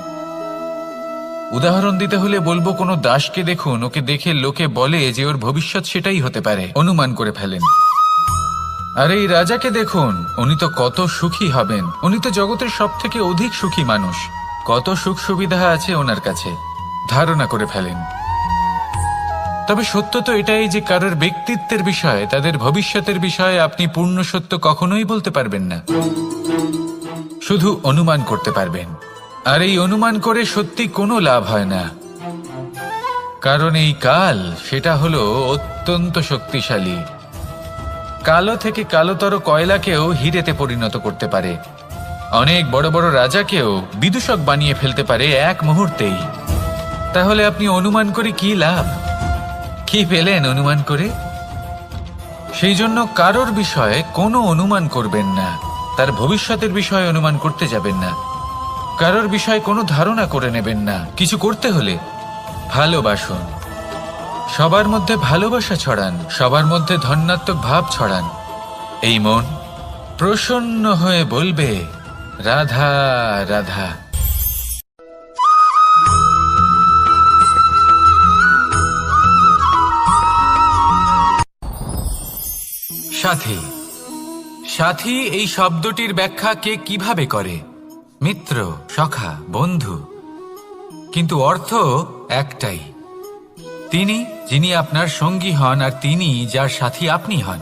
উদাহরণ দিতে হলে বলবো, কোনো দাসকে দেখুন, ওকে দেখে লোকে বলে যে ওর ভবিষ্যৎ সেটাই হতে পারে, অনুমান করে ফেলেন। আর এই রাজাকে দেখুন, উনি তো কত সুখী হবেন, উনি তো জগতের সব থেকে অধিক সুখী মানুষ, কত সুখ সুবিধা আছে ওনার কাছে, ধারণা করে ফেলেন। তবে সত্য তো এটাই যে কারোর ব্যক্তিত্বের বিষয়ে, তাদের ভবিষ্যতের বিষয়ে আপনি পূর্ণ সত্য কখনোই বলতে পারবেন না, শুধু অনুমান করতে পারবেন। আর এই অনুমান করে সত্যি কোনো লাভ হয় না, কারণ এই কাল সেটা হলো অত্যন্ত শক্তিশালী। কালো থেকে কালোতর কয়লাকেও হিরেতে পরিণত করতে পারে, অনেক বড় বড় রাজাকেও বিদূষক বানিয়ে ফেলতে পারে এক মুহূর্তেই। তাহলে আপনি অনুমান করে কি লাভ? কি পেলেন অনুমান করে? সেই জন্য কারোর বিষয়ে কোনো অনুমান করবেন না, তার ভবিষ্যতের বিষয়ে অনুমান করতে যাবেন না, কারোর বিষয়ে কোনো ধারণা করে নেবেন না। কিছু করতে হলে ভালোবাসুন, সবার মধ্যে ভালোবাসা ছড়ান, সবার মধ্যে ধন্যাত্মক ভাব ছড়ান। এই মন প্রসন্ন হয়ে বলবে, রাধা রাধা। সাথী। সাথী এই শব্দটির ব্যাখ্যা কে কিভাবে করে? মিত্র, সখা, বন্ধু। কিন্তু অর্থ একটাই, তিনি যিনি আপনার সঙ্গী হন আর তিনি যার সাথী আপনি হন।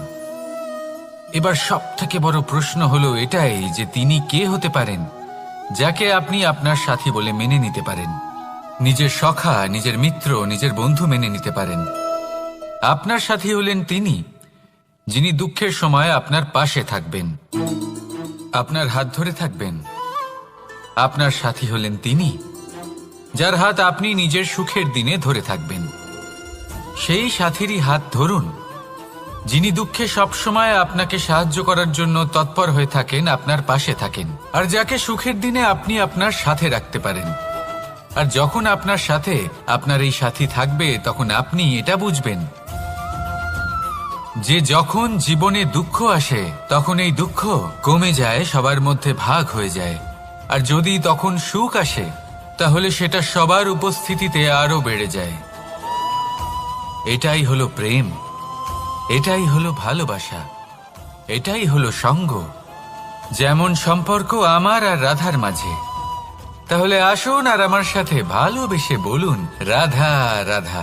এবার সব থেকে বড় প্রশ্ন হলো এটাই যে তিনি কে হতে পারেন যাকে আপনি আপনার সাথী বলে মেনে নিতে পারেন, নিজের সখা, নিজের মিত্র, নিজের বন্ধু মেনে নিতে পারেন। আপনার সাথী হলেন তিনি যিনি দুঃখের সময় আপনার পাশে থাকবেন, আপনার হাত ধরে থাকবেন। আপনার সাথী হলেন তিনি যার হাত আপনি নিজের সুখের দিনে ধরে থাকবেন। সেই সাথীরই হাত ধরুন যিনি দুঃখে সবসময় আপনাকে সাহায্য করার জন্য তৎপর হয়ে থাকেন, আপনার পাশে থাকেন, আর যাকে সুখের দিনে আপনি আপনার সাথে রাখতে পারেন। আর যখন আপনার সাথে আপনার এই সাথী থাকবে, তখন আপনি এটা বুঝবেন যে যখন জীবনে দুঃখ আসে তখন এই দুঃখ কমে যায়, সবার মধ্যে ভাগ হয়ে যায়। আর যদি তখন সুখ আসে তাহলে সেটা সবার উপস্থিতিতে আরো বেড়ে যায়। এটাই হলো প্রেম, এটাই হলো ভালোবাসা, এটাই হলো সঙ্গ। যেমন সম্পর্ক আমার আর রাধার মাঝে। তাহলে আসুন আর আমার সাথে ভালোবেসে বলুন, রাধা রাধা।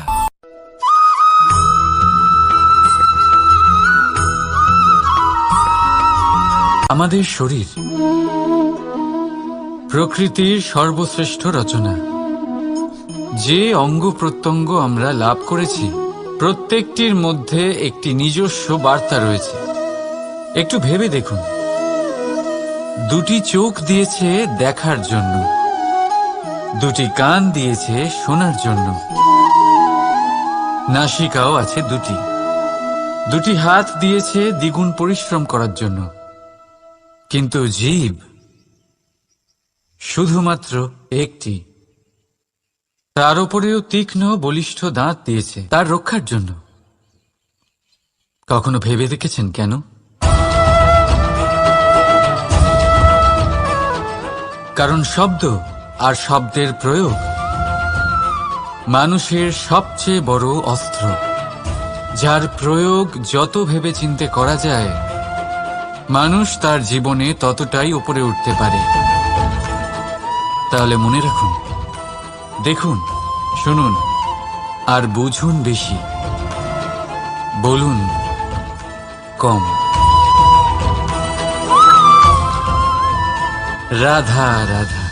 আমাদের শরীর প্রকৃতির সর্বশ্রেষ্ঠ রচনা। যে অঙ্গ প্রত্যঙ্গ আমরা লাভ করেছি প্রত্যেকটির মধ্যে একটি নিজস্ব বার্তা রয়েছে। একটু ভেবে দেখুন, দুটি চোখ দিয়েছে দেখার জন্য, দুটি কান দিয়েছে শোনার জন্য, নাসিকাও আছে দুটি, দুটি হাত দিয়েছে দ্বিগুণ পরিশ্রম করার জন্য। কিন্তু জীব শুধুমাত্র একটি, তার উপরেও তীক্ষ্ণ বলিষ্ঠ দাঁত দিয়েছে তার রক্ষার জন্য। কখনো ভেবে দেখেছেন কেন? কারণ শব্দ আর শব্দের প্রয়োগ মানুষের সবচেয়ে বড় অস্ত্র, যার প্রয়োগ যত ভেবেচিন্তে করা যায় মানুষ তার জীবনে ততটাই উপরে উঠতে পারে। তাহলে মনে রাখুন, দেখুন, শুনুন আর বুঝুন বেশি, বলুন কম। রাধা রাধা।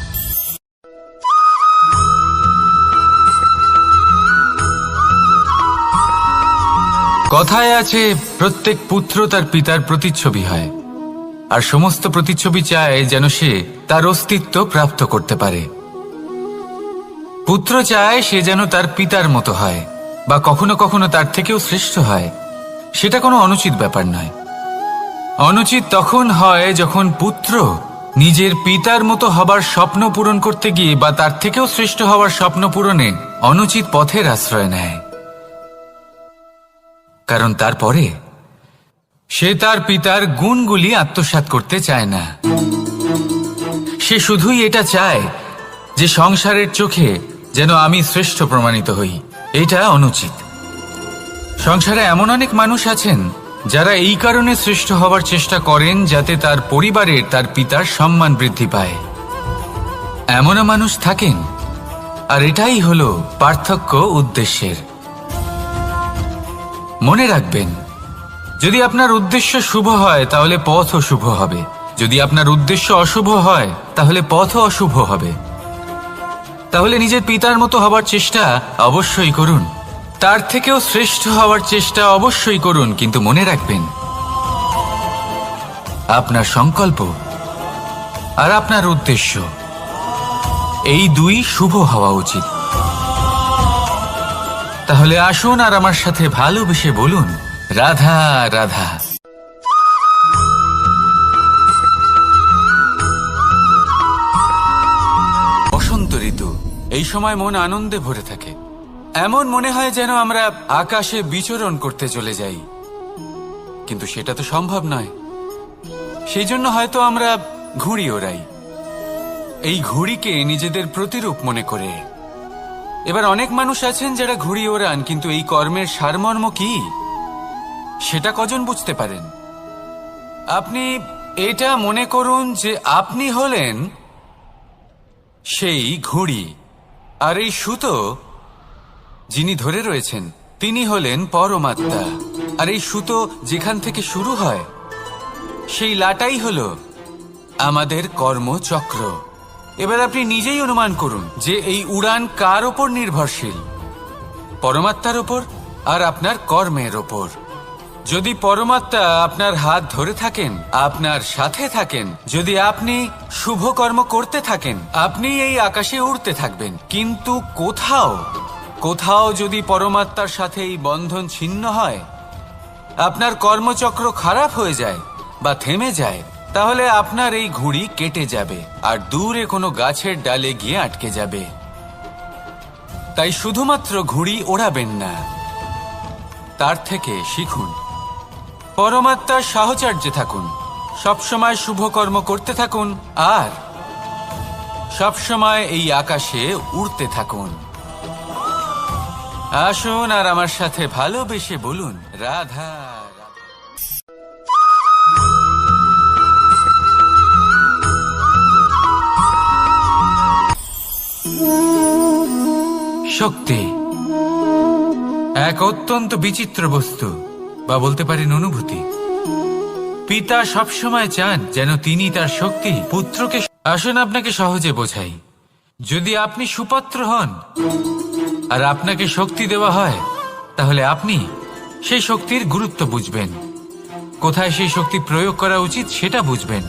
কথায় আছে, প্রত্যেক পুত্র তার পিতার প্রতিচ্ছবি হয়, আর সমস্ত প্রতিচ্ছবি চায় যেন সে তার অস্তিত্ব প্রাপ্ত করতে পারে। পুত্র চায় সে যেন তার পিতার মতো হয়, বা কখনো কখনো তার থেকেও শ্রেষ্ঠ হয়। সেটা কোনো অনুচিত ব্যাপার নয়। অনুচিত তখন হয় যখন পুত্র নিজের পিতার মতো হবার স্বপ্ন পূরণ করতে গিয়ে বা তার থেকেও শ্রেষ্ঠ হওয়ার স্বপ্ন পূরণে অনুচিত পথের আশ্রয় নেয়। কারণ তারপরে সে তার পিতার গুণগুলি আত্মসাৎ করতে চায় না। সে শুধুই এটা চায় যে সংসারের চোখে যেন আমি শ্রেষ্ঠ প্রমাণিত হই। এটা অনুচিত। সংসারে এমন অনেক মানুষ আছেন যারা এই কারণে শ্রেষ্ঠ হওয়ার চেষ্টা করেন যাতে তার পরিবারের তার পিতার সম্মান বৃদ্ধি পায়। এমনও মানুষ থাকেন, আর এটাই হলো পার্থক্য উদ্দেশ্যের। মনে রাখবেন, যদি আপনার উদ্দেশ্য শুভ হয় তাহলে পথও শুভ হবে, যদি আপনার উদ্দেশ্য অশুভ হয় তাহলে পথও অশুভ হবে। তাহলে নিজের পিতার মতো হবার চেষ্টা অবশ্যই করুন, তার থেকেও শ্রেষ্ঠ হওয়ার চেষ্টা অবশ্যই করুন, কিন্তু মনে রাখবেন আপনার সংকল্প আর আপনার উদ্দেশ্য এই দুই শুভ হওয়া উচিত। তাহলে আসুন আর আমার সাথে ভালোবেসে বলুন, রাধা রাধা। বসন্ত ঋতু, এই সময় মন আনন্দে ভরে থাকে। এমন মনে হয় যেন আমরা আকাশে বিচরণ করতে চলে যাই, কিন্তু সেটা তো সম্ভব নয়। সেই জন্য হয়তো আমরা ঘুড়ি ওড়াই, এই ঘুড়িকে নিজেদের প্রতিরূপ মনে করে। এবার অনেক মানুষ আছেন যারা ঘুড়ি ওড়ান, কিন্তু এই কর্মের সারমর্ম কি সেটা কজন বুঝতে পারেন? আপনি এটা মনে করুন যে আপনি হলেন সেই ঘুড়ি, আর এই সুতো যিনি ধরে রয়েছেন তিনি হলেন পরমাত্মা। আর এই সুতো যেখান থেকে শুরু হয় সেই লাটাই হলো আমাদের কর্মচক্র। এবার আপনি নিজেই অনুমান করুন যে এই উড়ান কার ওপর নির্ভরশীল? পরমাত্মার ওপর আর আপনার কর্মের ওপর। যদি পরমাত্মা আপনার হাত ধরে থাকেন, আপনার সাথে থাকেন, যদি আপনি শুভ কর্ম করতে থাকেন, আপনি এই আকাশে উড়তে থাকবেন। কিন্তু কোথাও কোথাও যদি পরমাত্মার সাথে এই বন্ধন ছিন্ন হয়, আপনার কর্মচক্র খারাপ হয়ে যায় বা থেমে যায়, তাহলে আপনার এই ঘুড়ি কেটে যাবে আর দূরে কোনো গাছের ডালে গিয়ে আটকে যাবে। তাই শুধুমাত্র ঘুড়ি ওড়াবেন না, তার থেকে শিখুন, পরমাত্মার সাহচর্যে থাকুন, সবসময় শুভ কর্ম করতে থাকুন আর সবসময় এই আকাশে উড়তে থাকুন। আসুন আর আমার সাথে ভালোবেসে বলুন, রাধা রাধা। শক্তি এক অত্যন্ত বিচিত্র বস্তু, বা বলতে পারেন অনুভূতি। পিতা সবসময় চান যেন তিনি তার শক্তি পুত্রকে। আসুন আপনাকে সহজে বোঝাই। যদি আপনি সুপাত্র হন আর আপনাকে শক্তি দেওয়া হয়, তাহলে আপনি সেই শক্তির গুরুত্ব বুঝবেন, কোথায় সেই শক্তি প্রয়োগ করা উচিত সেটা বুঝবেন।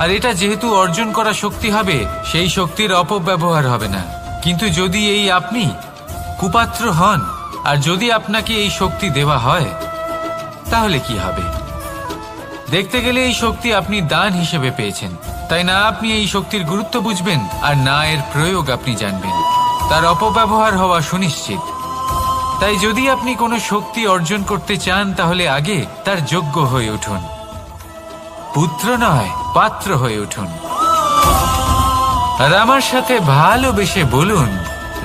আর এটা যেহেতু অর্জন করা শক্তি হবে, সেই শক্তির অপব্যবহার হবে না। কিন্তু যদি এই আপনি কুপাত্র হন আর যদি আপনাকে এই শক্তি দেওয়া হয়, তাহলে কি হবে? দেখতে গেলে এই শক্তি আপনি দান হিসেবে পেয়েছেন, তাই না আপনি এই শক্তির গুরুত্ব বুঝবেন আর না এর প্রয়োগ আপনি জানবেন। তার অপব্যবহার হওয়া সুনিশ্চিত। তাই যদি আপনি কোনো শক্তি অর্জন করতে চান, তাহলে আগে তার যোগ্য হয়ে উঠুন, পুত্র নয় পাত্র হয়ে উঠুন। আর আমার সাথে ভালোবেসে বলুন,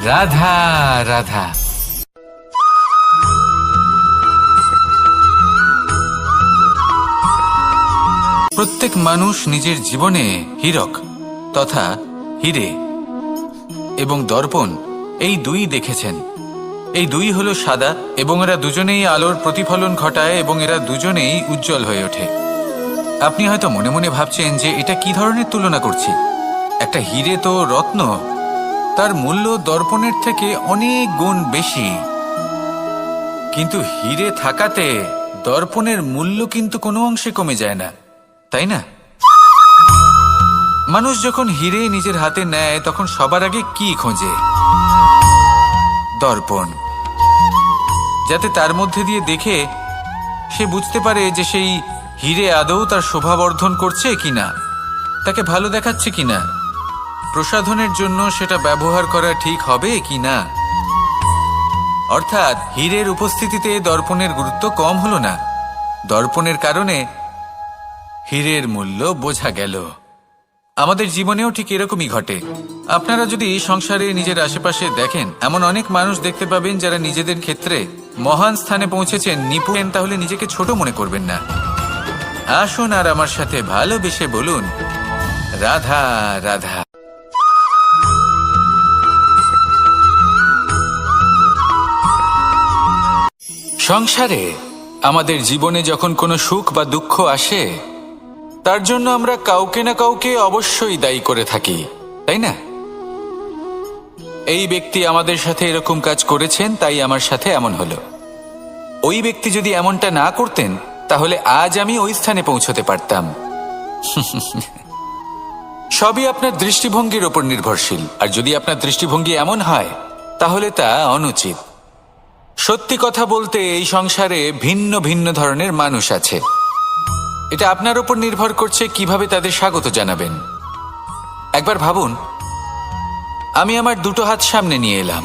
রাধা রাধা। প্রত্যেক মানুষ নিজের জীবনে হীরক তথা হিরে এবং দর্পণ এই দুই দেখেছেন। এই দুই হলো সাদা এবং এরা দুজনেই আলোর প্রতিফলন ঘটায় এবং এরা দুজনেই উজ্জ্বল হয়ে ওঠে। আপনি হয়তো মনে মনে ভাবছেন যে এটা কি ধরনের তুলনা করছি। একটা হিরে তো রত্ন, তার মূল্য দর্পণের থেকে অনেক গুণ বেশি। কিন্তু হিরে থাকাতে দর্পণের মূল্য কিন্তু কোনো অংশে কমে যায় না, তাই না? মানুষ যখন হিরে নিজের হাতে নেয়, তখন সবার আগে কি খোঁজে? দর্পণ, যাতে তার মধ্যে দিয়ে দেখে সে বুঝতে পারে যে সেই হিরে আদৌ তার শোভাবর্ধন করছে কিনা, তাকে ভালো দেখাচ্ছে কিনা, প্রসাধনের জন্য সেটা ব্যবহার করা ঠিক হবে কিনা। অর্থাৎ হীরের উপস্থিতিতে দর্পণের গুরুত্ব কম হলো না, দর্পণের কারণে হীরের মূল্য বোঝা গেল। আমাদের জীবনেও ঠিক এরকমই ঘটে। আপনারা যদি সংসারে নিজের আশেপাশে দেখেন, এমন অনেক মানুষ দেখতে পাবেন যারা নিজেদের ক্ষেত্রে মহান স্থানে পৌঁছেছেন, নিপুণ, তাহলে নিজেকে ছোট মনে করবেন না। আসুন আর আমার সাথে ভালোবেসে বলুন, রাধা রাধা। সংসারে আমাদের জীবনে যখন কোনো সুখ বা দুঃখ আসে, তার জন্য আমরা কাউকে না কাউকে অবশ্যই দায়ী করে থাকি, তাই না? এই ব্যক্তি আমাদের সাথে এরকম কাজ করেছেন, তাই আমার সাথে এমন হলো। ওই ব্যক্তি যদি এমনটা না করতেন, তাহলে আজ আমি ওই স্থানে পৌঁছতে পারতাম। সবই আপনার দৃষ্টিভঙ্গির ওপর নির্ভরশীল। আর যদি আপনার দৃষ্টিভঙ্গি এমন হয়, তাহলে তা অনুচিত। সত্যি কথা বলতে, এই সংসারে ভিন্ন ভিন্ন ধরনের মানুষ আছে। এটা আপনার উপর নির্ভর করছে কিভাবে তাদের স্বাগত জানাবেন। একবার ভাবুন, আমি আমার দুটো হাত সামনে নিয়ে এলাম,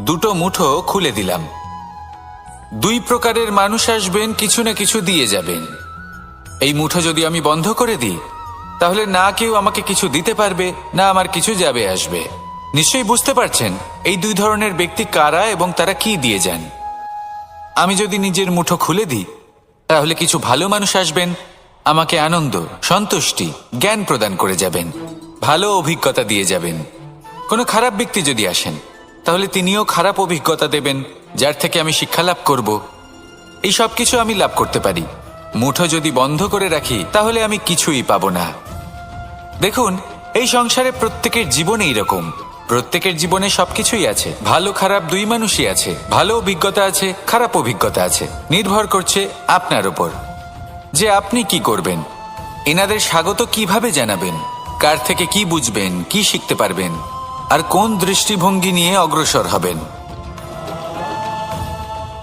দুটো মুঠো খুলে দিলাম। দুই প্রকারের মানুষ আসবেন, কিছু না কিছু দিয়ে যাবেন। এই মুঠো যদি আমি বন্ধ করে দিই, তাহলে না কেউ আমাকে কিছু দিতে পারবে, না আমার কিছু যাবে আসবে। নিশ্চয়ই বুঝতে পারছেন এই দুই ধরনের ব্যক্তি কারা এবং তারা কি দিয়ে যান। আমি যদি নিজের মুঠো খুলে দিই, তাহলে কিছু ভালো মানুষ আসবেন, আমাকে আনন্দ, সন্তুষ্টি, জ্ঞান প্রদান করে যাবেন, ভালো অভিজ্ঞতা দিয়ে যাবেন। কোনো খারাপ ব্যক্তি যদি আসেন, তাহলে তিনিও খারাপ অভিজ্ঞতা দেবেন, যার থেকে আমি শিক্ষা লাভ করব। এই সব কিছু আমি লাভ করতে পারি। মুঠো যদি বন্ধ করে রাখি, তাহলে আমি কিছুই পাবো না। দেখুন, এই সংসারে প্রত্যেকের জীবনে এইরকম। প্রত্যেকের জীবনে সবকিছুই আছে, ভালো খারাপ দুই মানুষই আছে, ভালো অভিজ্ঞতা আছে, খারাপ অভিজ্ঞতা আছে। নির্ভর করছে আপনার উপর যে আপনি কি করবেন, এনাদের স্বাগত কিভাবে জানাবেন, কার থেকে কি বুঝবেন, কি শিখতে পারবেন, আর কোন দৃষ্টিভঙ্গি নিয়ে অগ্রসর হবেন।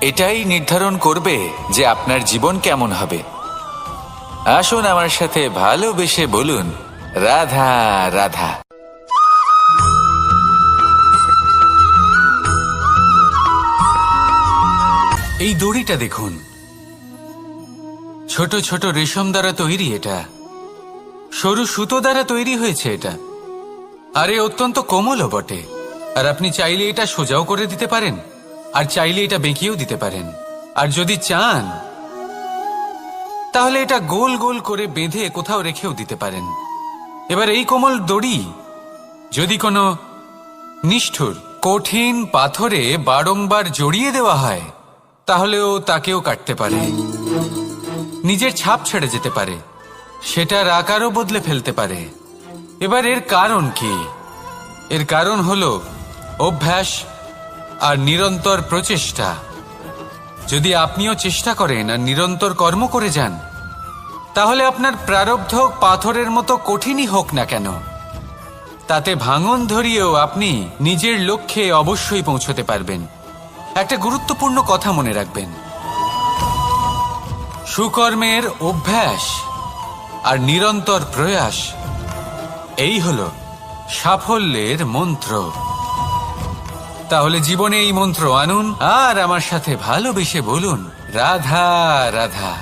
এটাই নির্ধারণ করবে যে আপনার জীবন কেমন হবে। আসুন আমার সাথে ভালোবেসে বলুন, রাধা রাধা। এই দড়িটা দেখুন, ছোট ছোট রেশম দ্বারা তৈরি, এটা সরু সুতো দ্বারা তৈরি হয়েছে এটা, আর এ অত্যন্ত কোমলও বটে। আর আপনি চাইলে এটা সোজাও করে দিতে পারেন, আর চাইলে এটা বেঁকিয়েও দিতে পারেন, আর যদি চান তাহলে এটা গোল গোল করে বেঁধে কোথাও রেখেও দিতে পারেন। এবার এই কোমল দড়ি যদি কোনো নিষ্ঠুর কঠিন পাথরে বারংবার জড়িয়ে দেওয়া হয়, তাহলেও তাকেও কাটতে পারে, নিজের ছাপ ছেড়ে যেতে পারে, সেটার আকারও বদলে ফেলতে পারে। এবার এর কারণ কি? এর কারণ হলো অভ্যাস আর নিরন্তর প্রচেষ্টা। যদি আপনিও চেষ্টা করেন আর নিরন্তর কর্ম করে যান, তাহলে আপনার প্রারব্ধ পাথরের মতো কঠিনই হোক না কেন, তাতে ভাঙন ধরিয়েও আপনি নিজের লক্ষ্যে অবশ্যই পৌঁছতে পারবেন। একটা গুরুত্বপূর্ণ কথা মনে রাখবেন, সুকর্মের অভ্যাস আর নিরন্তর প্রয়াস, এই হলো সাফল্যের মন্ত্র। তাহলে জীবনে এই মন্ত্র আনুন আর আমার সাথে ভালোবেসে বলুন, রাধা রাধা।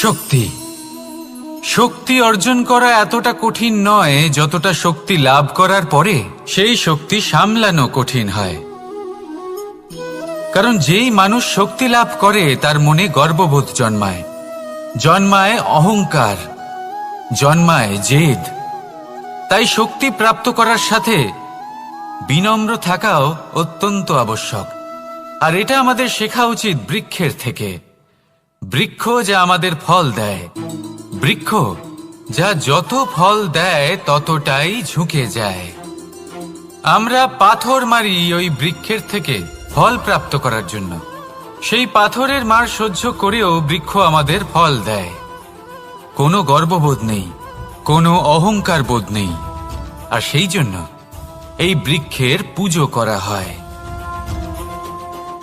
শক্তি শক্তি অর্জন করা এতটা কঠিন নয় যতটা শক্তি লাভ করার পরে সেই শক্তি সামলানো কঠিন হয়। কারণ যেই মানুষ শক্তি লাভ করে তার মনে গর্ববোধ জন্মায়, জন্মায় অহংকার, জন্মায় জেদ। তাই শক্তি প্রাপ্ত করার সাথে বিনম্র থাকাও অত্যন্ত আবশ্যক। আর এটা আমাদের শেখা উচিত বৃক্ষের থেকে। বৃক্ষ যা আমাদের ফল দেয়, বৃক্ষ যা যত ফল দেয় ততটাই ঝুঁকে যায়। আমরা পাথর মারি ওই বৃক্ষের থেকে ফল প্রাপ্ত করার জন্য। সেই পাথরের মার সহ্য করেও বৃক্ষ আমাদের ফল দেয়। কোনো গর্ববোধ নেই, কোনো অহংকার বোধ নেই, আর সেই জন্য এই বৃক্ষের পুজো করা হয়।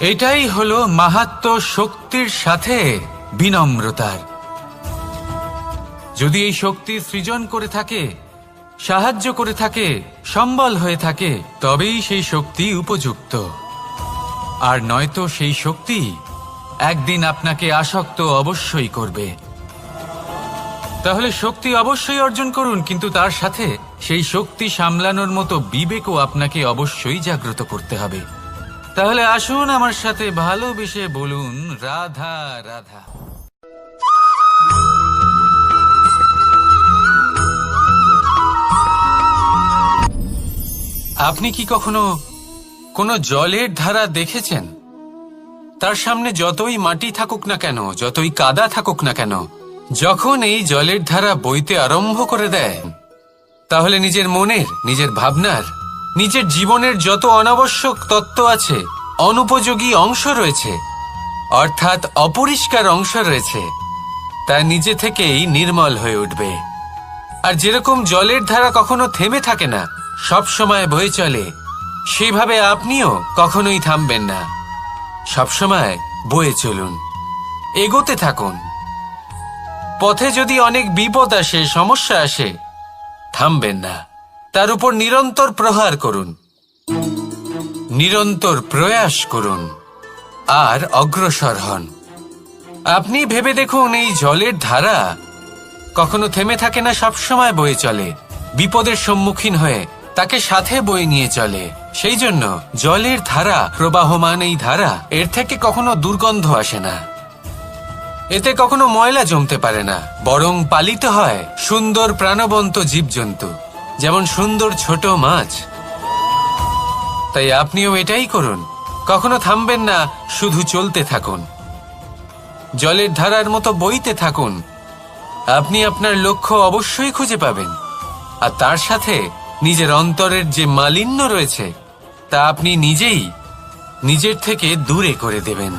এটাই হলো মাহাত্ম্য শক্তির সাথে বিনম্রতার। যদি এই শক্তি সৃজন করে থাকে, সাহায্য করে থাকে, সম্বল হয়ে থাকে, তবেই সেই শক্তি উপযুক্ত। আর নয়তো সেই শক্তি একদিন আপনাকে আসক্ত অবশ্যই করবে। তাহলে শক্তি অবশ্যই অর্জন করুন, কিন্তু তার সাথে সেই শক্তি সামলানোর মতো বিবেকও আপনাকে অবশ্যই জাগ্রত করতে হবে। তাহলে আসুন আমার সাথে ভালোবেসে বলুন, রাধা রাধা। আপনি কি কখনো কোনো জলের ধারা দেখেছেন? তার সামনে যতই মাটি থাকুক না কেন, যতই কাদা থাকুক না কেন, যখন এই জলের ধারা বইতে আরম্ভ করে দেয়, তাহলে নিজের মনের, নিজের ভাবনার, নিজের জীবনের যত অনাবশ্যক তত্ত্ব আছে, অনুপযোগী অংশ রয়েছে, অর্থাৎ অপরিষ্কার অংশ রয়েছে, তা নিজে থেকেই নির্মল হয়ে উঠবে। আর যেরকম জলের ধারা কখনো থেমে থাকে না, সব সময় বয়ে চলে, সেইভাবে আপনিও কখনোই থামবেন না। সবসময় বয়ে চলুন, এগোতে থাকুন। পথে যদি অনেক বিপদ আসে, সমস্যা আসে, থামবেন না, তার উপর নিরন্তর প্রহার করুন, নিরন্তর প্রয়াস করুন আর অগ্রসর হন। আপনি ভেবে দেখুন, এই জলের ধারা কখনো থেমে থাকে না, সবসময় বয়ে চলে, বিপদের সম্মুখীন হয়ে তাকে সাথে বয়ে নিয়ে চলে। সেই জন্য জলের ধারা, প্রবাহমান এই ধারা, এর থেকে কখনো দুর্গন্ধ আসে না, এতে কখনো ময়লা জমতে পারে না, বরং পালিত হয় সুন্দর প্রাণবন্ত জীবজন্তু, যেমন সুন্দর ছোট মাছ। তাই আপনিও এটাই করুন, কখনো থামবেন না, শুধু চলতে থাকুন, জলের ধারার মতো বইতে থাকুন, আপনি আপনার লক্ষ্য অবশ্যই খুঁজে পাবেন, আর তার সাথে নিজের অন্তরের যে মালিন্য রয়েছে তা আপনি নিজেই নিজের থেকে দূরে করে দেবেন।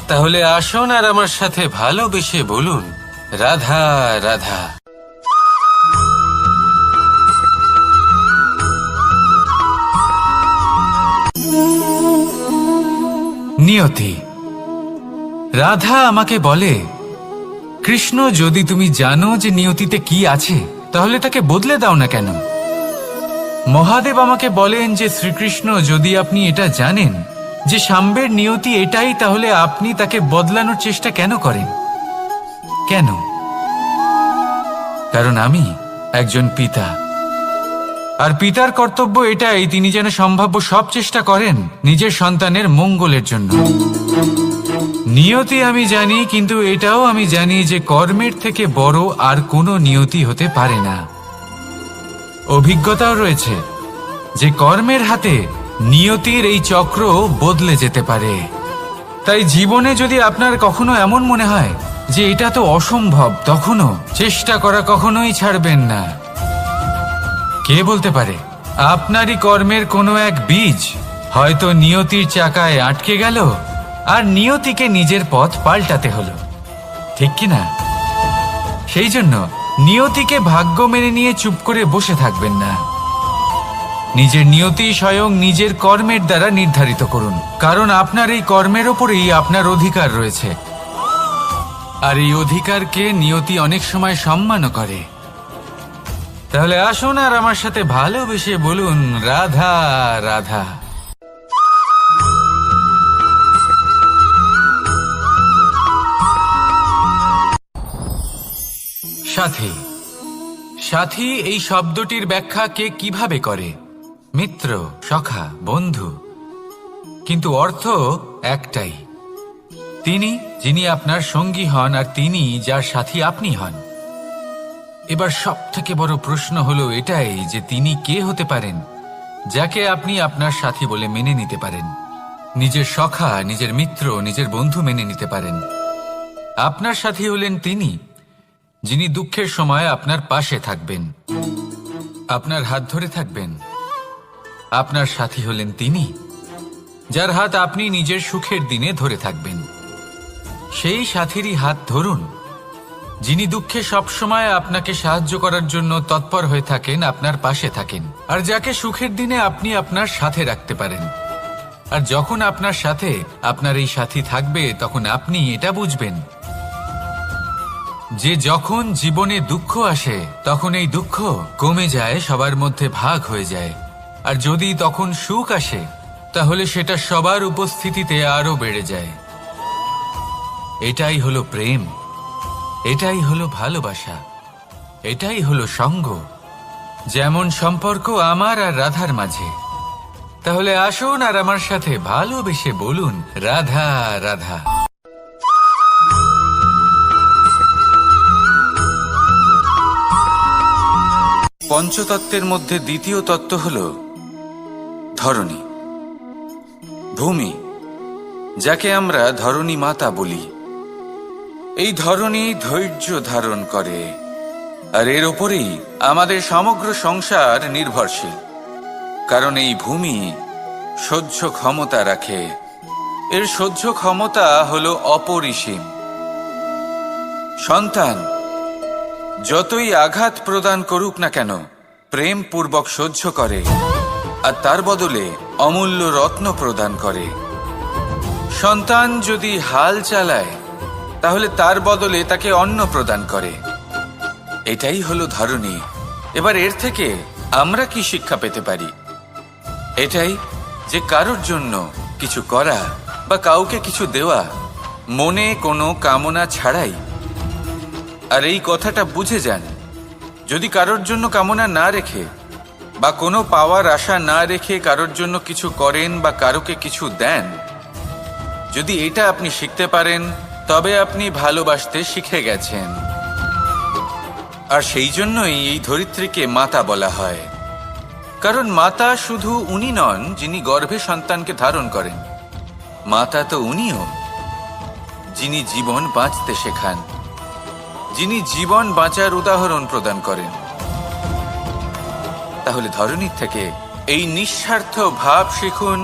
তাহলে আসুন আর আমার সাথে ভালোবেসে বলুন, রাধা রাধা। নিয়তি। রাধা আমাকে বলে, কৃষ্ণ, যদি তুমি জানো যে নিয়তিতে কি আছে তাহলে তাকে বদলে দাও না কেন? মহাদেব আমাকে বলেন যে শ্রীকৃষ্ণ, যদি আপনি এটা জানেন যে সাম্বের নিয়তি এটাই, তাহলে আপনি তাকে বদলানোর চেষ্টা কেন করেন? কেন? কারণ আমি একজন পিতা, আর পিতার কর্তব্য এটাই, তিনি যেন সম্ভাব্য সব চেষ্টা করেন নিজের সন্তানের মঙ্গলের জন্য। নিয়তি আমি জানি, কিন্তু এটাও আমি জানি যে কর্মের থেকে বড় আর কোনো নিয়তি হতে পারে না। অভিজ্ঞতাও রয়েছে যে কর্মের হাতে নিয়তির এই চক্র বদলে যেতে পারে। তাই জীবনে যদি আপনার কখনো এমন মনে হয় যে এটা তো অসম্ভব, তখনও চেষ্টা করা কখনোই ছাড়বেন না। কে বলতে পারে আপনারই কর্মের কোনো এক বীজ হয়তো নিয়তির চাকায় আটকে গেল, আর নিয়তিকে নিজের পথ পাল্টাতে হলো, ঠিক কি না? সেই জন্য নিয়তিকে ভাগ্য মেনে নিয়ে চুপ করে বসে থাকবেন না। নিজের নিয়তি স্বয়ং নিজের কর্মের দ্বারা নির্ধারিত করুন, কারণ আপনার এই কর্মের ওপরেই আপনার অধিকার রয়েছে, আর এই অধিকারকে নিয়তি অনেক সময় সম্মানও করে। তাহলে আসুন আর আমার সাথে ভালোবেসে বলুন, রাধা রাধা। সাথী। সাথী এই শব্দটির ব্যাখ্যা কে কিভাবে করে? মিত্র, সখা, বন্ধু। কিন্তু অর্থ একটাই, তিনি যিনি আপনার সঙ্গী হন আর তিনি যার সাথী আপনি হন। এবার সব থেকে বড় প্রশ্ন হলো এটাই যে তিনি কে হতে পারেন যাকে আপনি আপনার সাথী বলে মেনে নিতে পারেন, নিজের সখা, নিজের মিত্র, নিজের বন্ধু মেনে নিতে পারেন। আপনার সাথী হলেন তিনি যিনি দুঃখের সময় আপনার পাশে থাকবেন, আপনার হাত ধরে থাকবেন। আপনার সাথী হলেন তিনি যার হাত আপনি নিজের সুখের দিনে ধরে থাকবেন। সেই সাথীরই হাত ধরুন যিনি দুঃখে সবসময় আপনাকে সাহায্য করার জন্য তৎপর হয়ে থাকেন, আপনার পাশে থাকেন, আর যাকে সুখের দিনে আপনি আপনার সাথে রাখতে পারেন। আর যখন আপনার সাথে আপনার এই সাথী থাকবে, তখন আপনি এটা বুঝবেন যে যখন জীবনে দুঃখ আসে তখন এই দুঃখ কমে যায়, সবার মধ্যে ভাগ হয়ে যায়। আর যদি তখন সুখ আসে তাহলে সেটা সবার উপস্থিতিতে আরো বেড়ে যায়। এটাই হলো প্রেম, এটাই হলো ভালোবাসা, এটাই হলো সঙ্গ, যেমন সম্পর্ক আমার আর রাধার মাঝে। তাহলে আসুন আর আমার সাথে ভালোবেসে বলুন, রাধা রাধা। পঞ্চতত্ত্বের মধ্যে দ্বিতীয় তত্ত্ব হল ধরণী, ভূমি, যাকে আমরা ধরণী মাতা বলি। এই ধরণী ধৈর্য ধারণ করে, আর এর ওপরেই আমাদের সমগ্র সংসার নির্ভরশীল। কারণ এই ভূমি সহ্য ক্ষমতা রাখে, এর সহ্য ক্ষমতা হলো অপরিসীম। সন্তান যতই আঘাত প্রদান করুক না কেন, প্রেম পূর্বক সহ্য করে, আর তার বদলে অমূল্য রত্ন প্রদান করে। সন্তান যদি হাল চালায় তাহলে তার বদলে তাকে অন্ন প্রদান করে। এটাই হলো ধরণী। এবার এর থেকে আমরা কি শিক্ষা পেতে পারি? এটাই যে কারোর জন্য কিছু করা বা কাউকে কিছু দেওয়া মনে কোনো কামনা ছাড়াই। আর এই কথাটা বুঝে যান, যদি কারোর জন্য কামনা না রেখে বা কোনো পাওয়ার আশা না রেখে কারোর জন্য কিছু করেন বা কারোকে কিছু দেন, যদি এটা আপনি শিখতে পারেন তবে আপনি ভালোবাসতে শিখে গেছেন। আর সেই জন্যই এই ধরিত্রীকে মাতা বলা হয়। কারণ মাতা শুধু উনি নন যিনি গর্ভে সন্তানকে ধারণ করেন, মাতা তো উনিও যিনি জীবন বাঁচতে শেখান। যিনি জীবন বাঁচার উদাহরণ প্রদান করেন। তাহলে ধরনীর থেকে এই নিঃস্বার্থ ভাব শিখুন,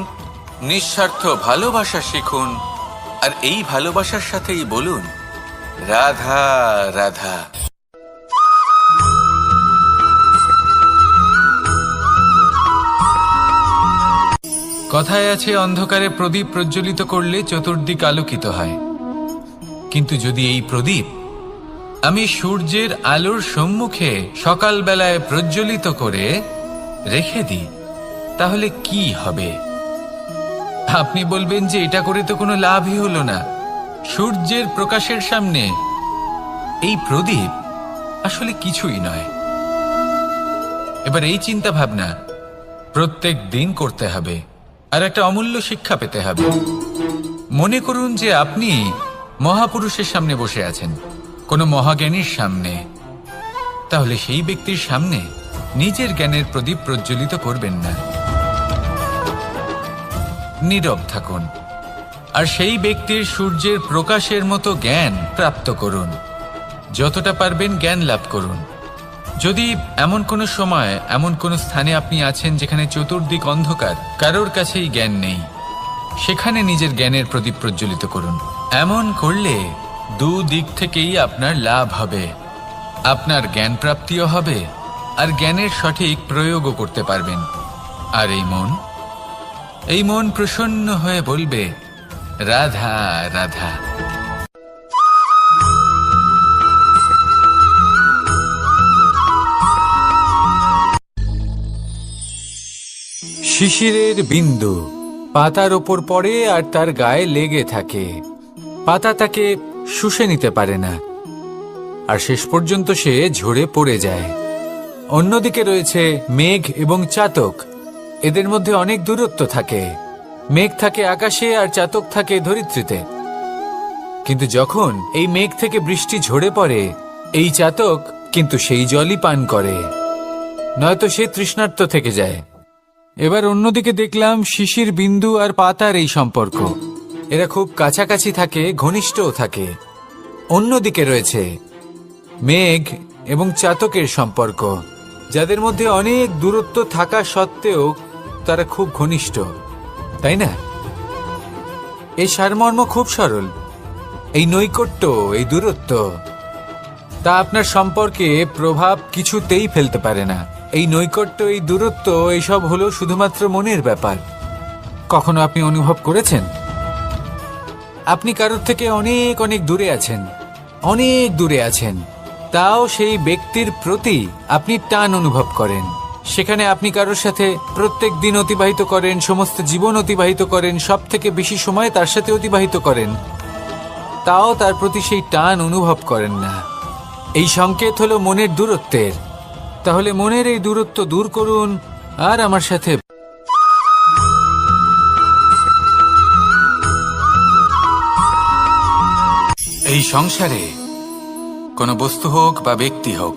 নিঃস্বার্থ ভালোবাসা শিখুন, আর এই ভালোবাসার সাথেই বলুন রাধা রাধা। কথায় আছে, অন্ধকারে প্রদীপ প্রজ্বলিত করলে চতুর্দিক আলোকিত হয়। কিন্তু যদি এই প্রদীপ আমি সূর্যের আলোর সম্মুখে সকালবেলায় প্রজ্বলিত করে রেখে দিই, তাহলে কি হবে? আপনি বলবেন যে এটা করে তো কোনো লাভই হলো না। সূর্যের প্রকাশের সামনে এই প্রদীপ আসলে কিছুই নয়। এবার এই চিন্তা ভাবনা প্রত্যেক দিন করতে হবে, আর একটা অমূল্য শিক্ষা পেতে হবে। মনে করুন যে আপনি মহাপুরুষের সামনে বসে আছেন, কোনো মহাজ্ঞানীর সামনে। তাহলে সেই ব্যক্তির সামনে নিজের জ্ঞানের প্রদীপ প্রজ্বলিত করবেন না, নীরব থাকুন, আর সেই ব্যক্তির সূর্যের প্রকাশের মতো জ্ঞান প্রাপ্ত করুন। যতটা পারবেন জ্ঞান লাভ করুন। যদি এমন কোনো সময়, এমন কোনো স্থানে আপনি আছেন যেখানে চতুর্দিক অন্ধকার, কারোর কাছেই জ্ঞান নেই, সেখানে নিজের জ্ঞানের প্রদীপ প্রজ্বলিত করুন। এমন করলে দুদিক থেকেই আপনার লাভ হবে। আপনার জ্ঞান প্রাপ্তিও হবে, আর জ্ঞানের সঠিক প্রয়োগও করতে পারবেন। আর এই মন প্রসন্ন হয়ে বলবে রাধা রাধা। শিশিরের বিন্দু পাতার ওপর পড়ে আর তার গায়ে লেগে থাকে। পাতা তাকে শুষে নিতে পারে না, আর শেষ পর্যন্ত সে ঝরে পড়ে যায়। অন্যদিকে রয়েছে মেঘ এবং চাতক। এদের মধ্যে অনেক দূরত্ব থাকে। মেঘ থাকে আকাশে আর চাতক থাকে ধরিত্রীতে। কিন্তু যখন এই মেঘ থেকে বৃষ্টি ঝরে পড়ে, এই চাতক কিন্তু সেই জলই পান করে, নয়তো সে তৃষ্ণার্ত থেকে যায়। এবার অন্যদিকে দেখলাম শিশির বিন্দু আর পাতার এই সম্পর্ক। এরা খুব কাছাকাছি থাকে, ঘনিষ্ঠও থাকে। অন্যদিকে রয়েছে মেঘ এবং চাতকের সম্পর্ক, যাদের মধ্যে অনেক দূরত্ব থাকা সত্ত্বেও তারা খুব ঘনিষ্ঠ, তাই না? এই সারমর্ম খুব সরল। এই নৈকট্য, এই দূরত্ব, তা আপনার সম্পর্কে প্রভাব কিছুতেই ফেলতে পারে না। এই নৈকট্য, এই দূরত্ব, এইসব হলো শুধুমাত্র মনের ব্যাপার। কখনো আপনি অনুভব করেছেন আপনি কারোর থেকে অনেক অনেক দূরে আছেন, অনেক দূরে আছেন, তাও সেই ব্যক্তির প্রতি আপনি টান অনুভব করেন। সেখানে আপনি কারোর সাথে প্রত্যেক দিন অতিবাহিত করেন, সমস্ত জীবন অতিবাহিত করেন, সব থেকে বেশি সময় তার সাথে অতিবাহিত করেন, তাও তার প্রতি সেই টান অনুভব করেন না। এই সংকেত হলো মনের দূরত্বের। তাহলে মনের এই দূরত্ব দূর করুন আর আমার সাথে এই সংসারে কোনো বস্তু হোক বা ব্যক্তি হোক,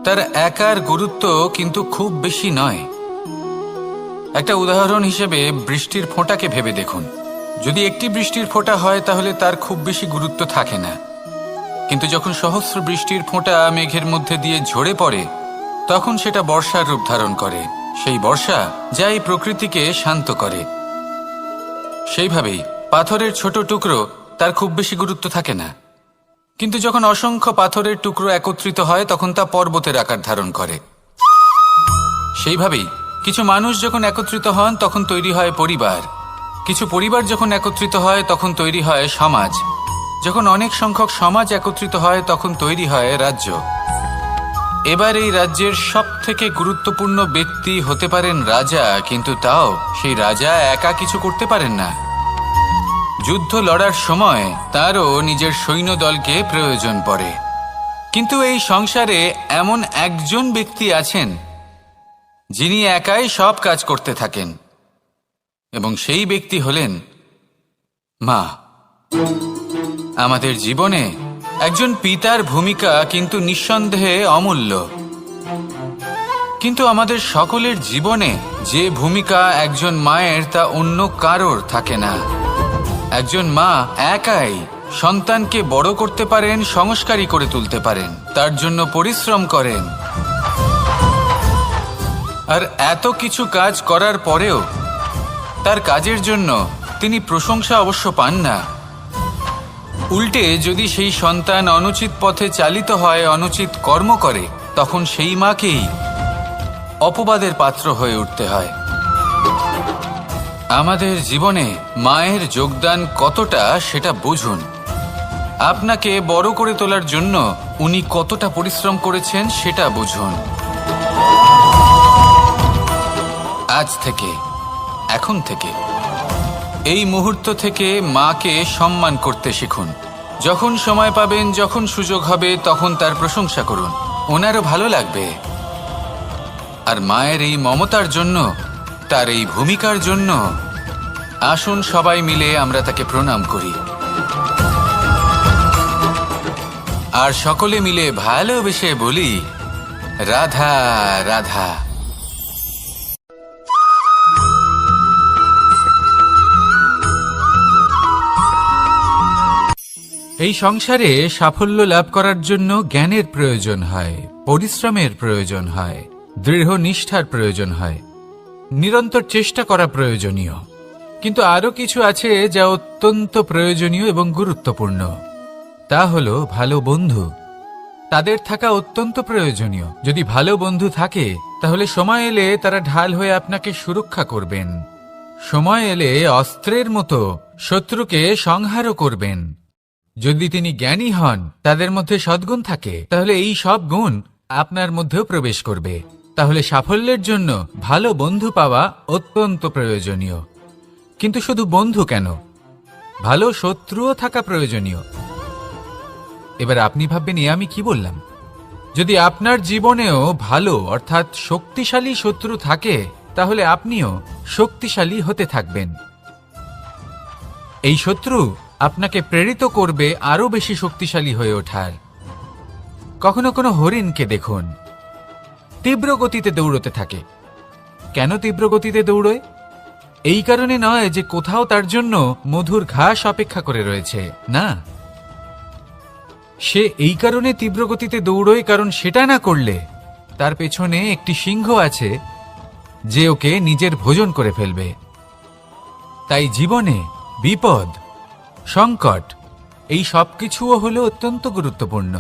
তার একার গুরুত্ব কিন্তু খুব বেশি নয়। একটা উদাহরণ হিসেবে বৃষ্টির ফোঁটাকে ভেবে দেখুন। যদি একটি বৃষ্টির ফোঁটা হয় তাহলে তার খুব বেশি গুরুত্ব থাকে না, কিন্তু যখন সহস্র বৃষ্টির ফোঁটা মেঘের মধ্যে দিয়ে ঝরে পড়ে, তখন সেটা বর্ষার রূপ ধারণ করে। সেই বর্ষা যা এই প্রকৃতিকে শান্ত করে। সেইভাবেই পাথরের ছোট টুকরো, তার খুব বেশি গুরুত্ব থাকে না, কিন্তু যখন অসংখ্য পাথরের টুকরো একত্রিত হয় তখন তা পর্বতের আকার ধারণ করে। সেইভাবেই কিছু মানুষ যখন একত্রিত হন তখন তৈরি হয় পরিবার। কিছু পরিবার যখন একত্রিত হয় তখন তৈরি হয় সমাজ। যখন অনেক সংখ্যক সমাজ একত্রিত হয় তখন তৈরি হয় রাজ্য। এবার এই রাজ্যের সব থেকে গুরুত্বপূর্ণ ব্যক্তি হতে পারেন রাজা, কিন্তু তাও সেই রাজা একা কিছু করতে পারেন না। যুদ্ধ লড়ার সময় তারও নিজের সৈন্যদলকে প্রয়োজন পড়ে। কিন্তু এই সংসারে এমন একজন ব্যক্তি আছেন যিনি একাই সব কাজ করতে থাকেন, এবং সেই ব্যক্তি হলেন মা। আমাদের জীবনে একজন পিতার ভূমিকা কিন্তু নিঃসন্দেহে অমূল্য, কিন্তু আমাদের সকলের জীবনে যে ভূমিকা একজন মায়ের তা অন্য কারোর থাকে না। একজন মা একাই সন্তানকে বড় করতে পারেন, সংস্কারী করে তুলতে পারেন, তার জন্য পরিশ্রম করেন। আর এত কিছু কাজ করার পরেও তার কাজের জন্য তিনি প্রশংসা অবশ্য পান না। উল্টে যদি সেই সন্তান অনুচিত পথে চালিত হয়, অনুচিত কর্ম করে, তখন সেই মাকেই অপবাদের পাত্র হয়ে উঠতে হয়। আমাদের জীবনে মায়ের যোগদান কতটা সেটা বুঝুন। আপনাকে বড় করে তোলার জন্য উনি কতটা পরিশ্রম করেছেন সেটা বুঝুন। আজ থেকে, এখন থেকে, এই মুহূর্ত থেকে মাকে সম্মান করতে শিখুন। যখন সময় পাবেন, যখন সুযোগ হবে, তখন তার প্রশংসা করুন, ওনারও ভালো লাগবে। আর মায়ের এই মমতার জন্য, তার এই ভূমিকার জন্য আসুন সবাই মিলে আমরা তাকে প্রণাম করি, আর সকলে মিলে ভালোবেসে বলি, রাধা রাধা। এই সংসারে সাফল্য লাভ করার জন্য জ্ঞানের প্রয়োজন হয়, পরিশ্রমের প্রয়োজন হয়, দৃঢ় নিষ্ঠার প্রয়োজন হয়, নিরন্তর চেষ্টা করা প্রয়োজনীয়। কিন্তু আরো কিছু আছে যা অত্যন্ত প্রয়োজনীয় এবং গুরুত্বপূর্ণ। তা হলো ভালো বন্ধু। তাদের থাকা অত্যন্ত প্রয়োজনীয়। যদি ভালো বন্ধু থাকে, তাহলে সময় এলে তারা ঢাল হয়ে আপনাকে সুরক্ষা করবেন। সময় এলে অস্ত্রের মতো শত্রুকে সংহারও করবেন। যদি তিনি জ্ঞানী হন, তাদের মধ্যে সদ্গুণ থাকে, তাহলে এই সব গুণ আপনার মধ্যেও প্রবেশ করবে। তাহলে সাফল্যের জন্য ভালো বন্ধু পাওয়া অত্যন্ত প্রয়োজনীয়। কিন্তু শুধু বন্ধু কেন, ভালো শত্রুও থাকা প্রয়োজনীয়। এবার আপনি ভাববেন, আমি কি বললাম? যদি আপনার জীবনেও ভালো অর্থাৎ শক্তিশালী শত্রু থাকে, তাহলে আপনিও শক্তিশালী হতে থাকবেন। এই শত্রু আপনাকে প্রেরিত করবে আরো বেশি শক্তিশালী হয়ে ওঠার। কখনো কোনো হরিণকে দেখুন, তীব্র গতিতে দৌড়তে থাকে। কেন তীব্র গতিতে দৌড়য়? এই কারণে নয় যে কোথাও তার জন্য মধুর ঘাস অপেক্ষা করে রয়েছে, না। সে এই কারণে তীব্র গতিতে দৌড়য় কারণ সেটা না করলে তার পেছনে একটি সিংহ আছে যে ওকে নিজের ভোজন করে ফেলবে। তাই জীবনে বিপদ, সংকট, এই সবকিছুও হলো অত্যন্ত গুরুত্বপূর্ণ।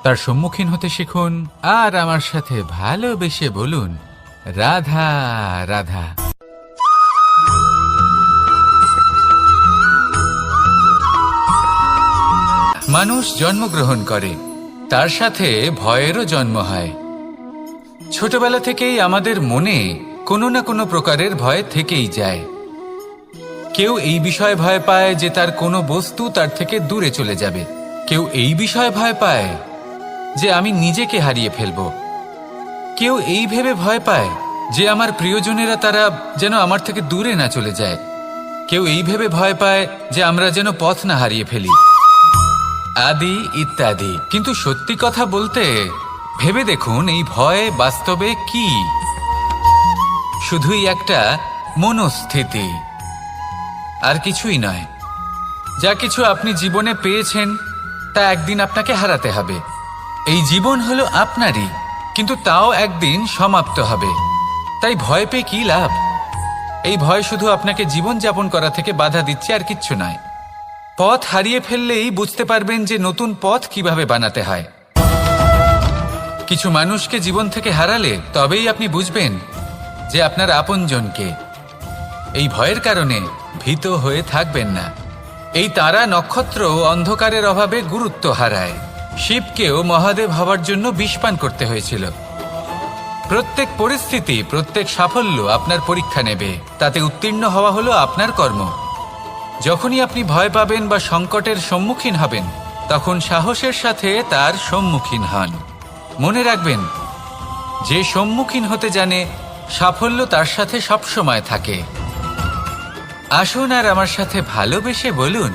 তার সম্মুখীন হতে শিখুন, আর আমার সাথে ভালোবেসে বলুন, রাধা রাধা। মানুষ জন্মগ্রহণ করে, তার সাথে ভয়েরও জন্ম হয়। ছোটবেলা থেকেই আমাদের মনে কোনো না কোনো প্রকারের ভয় থেকেই যায়। কেউ এই বিষয়ে ভয় পায় যে তার কোনো বস্তু তার থেকে দূরে চলে যাবে। কেউ এই বিষয়ে ভয় পায় যে আমি নিজেকে হারিয়ে ফেলব। কেউ এই ভেবে ভয় পায় যে আমার প্রিয়জনেরা তারা যেন আমার থেকে দূরে না চলে যায়। কেউ এই ভেবে ভয় পায় যে আমরা যেন পথ না হারিয়ে ফেলি, আদি ইত্যাদি। কিন্তু সত্যি কথা বলতে, ভেবে দেখুন এই ভয় বাস্তবে কি? শুধুই একটা মনস্থিতি, আর কিছুই নয়। যা কিছু আপনি জীবনে পেয়েছেন তা একদিন আপনাকে হারাতে হবে। এই জীবন হলো আপনারই, কিন্তু তাও একদিন সমাপ্ত হবে। তাই ভয় পেয়ে কি লাভ? এই ভয় শুধু আপনাকে জীবনযাপন করা থেকে বাধা দিচ্ছে, আর কিচ্ছু নয়। পথ হারিয়ে ফেললেই বুঝতে পারবেন যে নতুন পথ কিভাবে বানাতে হয়। কিছু মানুষকে জীবন থেকে হারালে তবেই আপনি বুঝবেন যে আপনার আপনজনকে। এই ভয়ের কারণে ভীত হয়ে থাকবেন না। এই তারা নক্ষত্র অন্ধকারের অভাবে গুরুত্ব হারায়। শিবকেও মহাদেব হওয়ার জন্য বিষপান করতে হয়েছিল। প্রত্যেক পরিস্থিতি, প্রত্যেক সাফল্য আপনার পরীক্ষা নেবে। তাতে উত্তীর্ণ হওয়া হলো আপনার কর্ম। যখনই আপনি ভয় পাবেন বা সংকটের সম্মুখীন হবেন, তখন সাহসের সাথে তার সম্মুখীন হন। মনে রাখবেন, যে সম্মুখীন হতে জানে, সাফল্য তার সাথে সবসময় থাকে। আসুন আর আমার সাথে ভালোবেসে বলুন,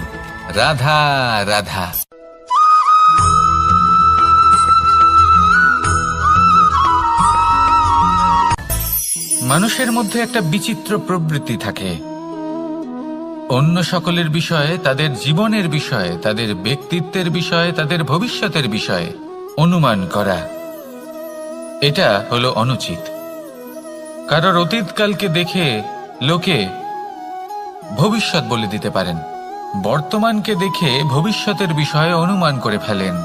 রাধা রাধা। মানুষের মধ্যে একটা বিচিত্র প্রবৃত্তি থাকে। অন্য সকলের বিষয়ে, তাদের জীবনের বিষয়ে, তাদের ব্যক্তিত্বের বিষয়ে, তাদের ভবিষ্যতের বিষয়ে অনুমান করা, এটা হলো অনুচিত। কারোর অতীতকালকে দেখে লোকে ভবিষ্যৎ বলে দিতে পারেন, বর্তমানকে দেখে ভবিষ্যতের বিষয়ে অনুমান করে ফেলেন।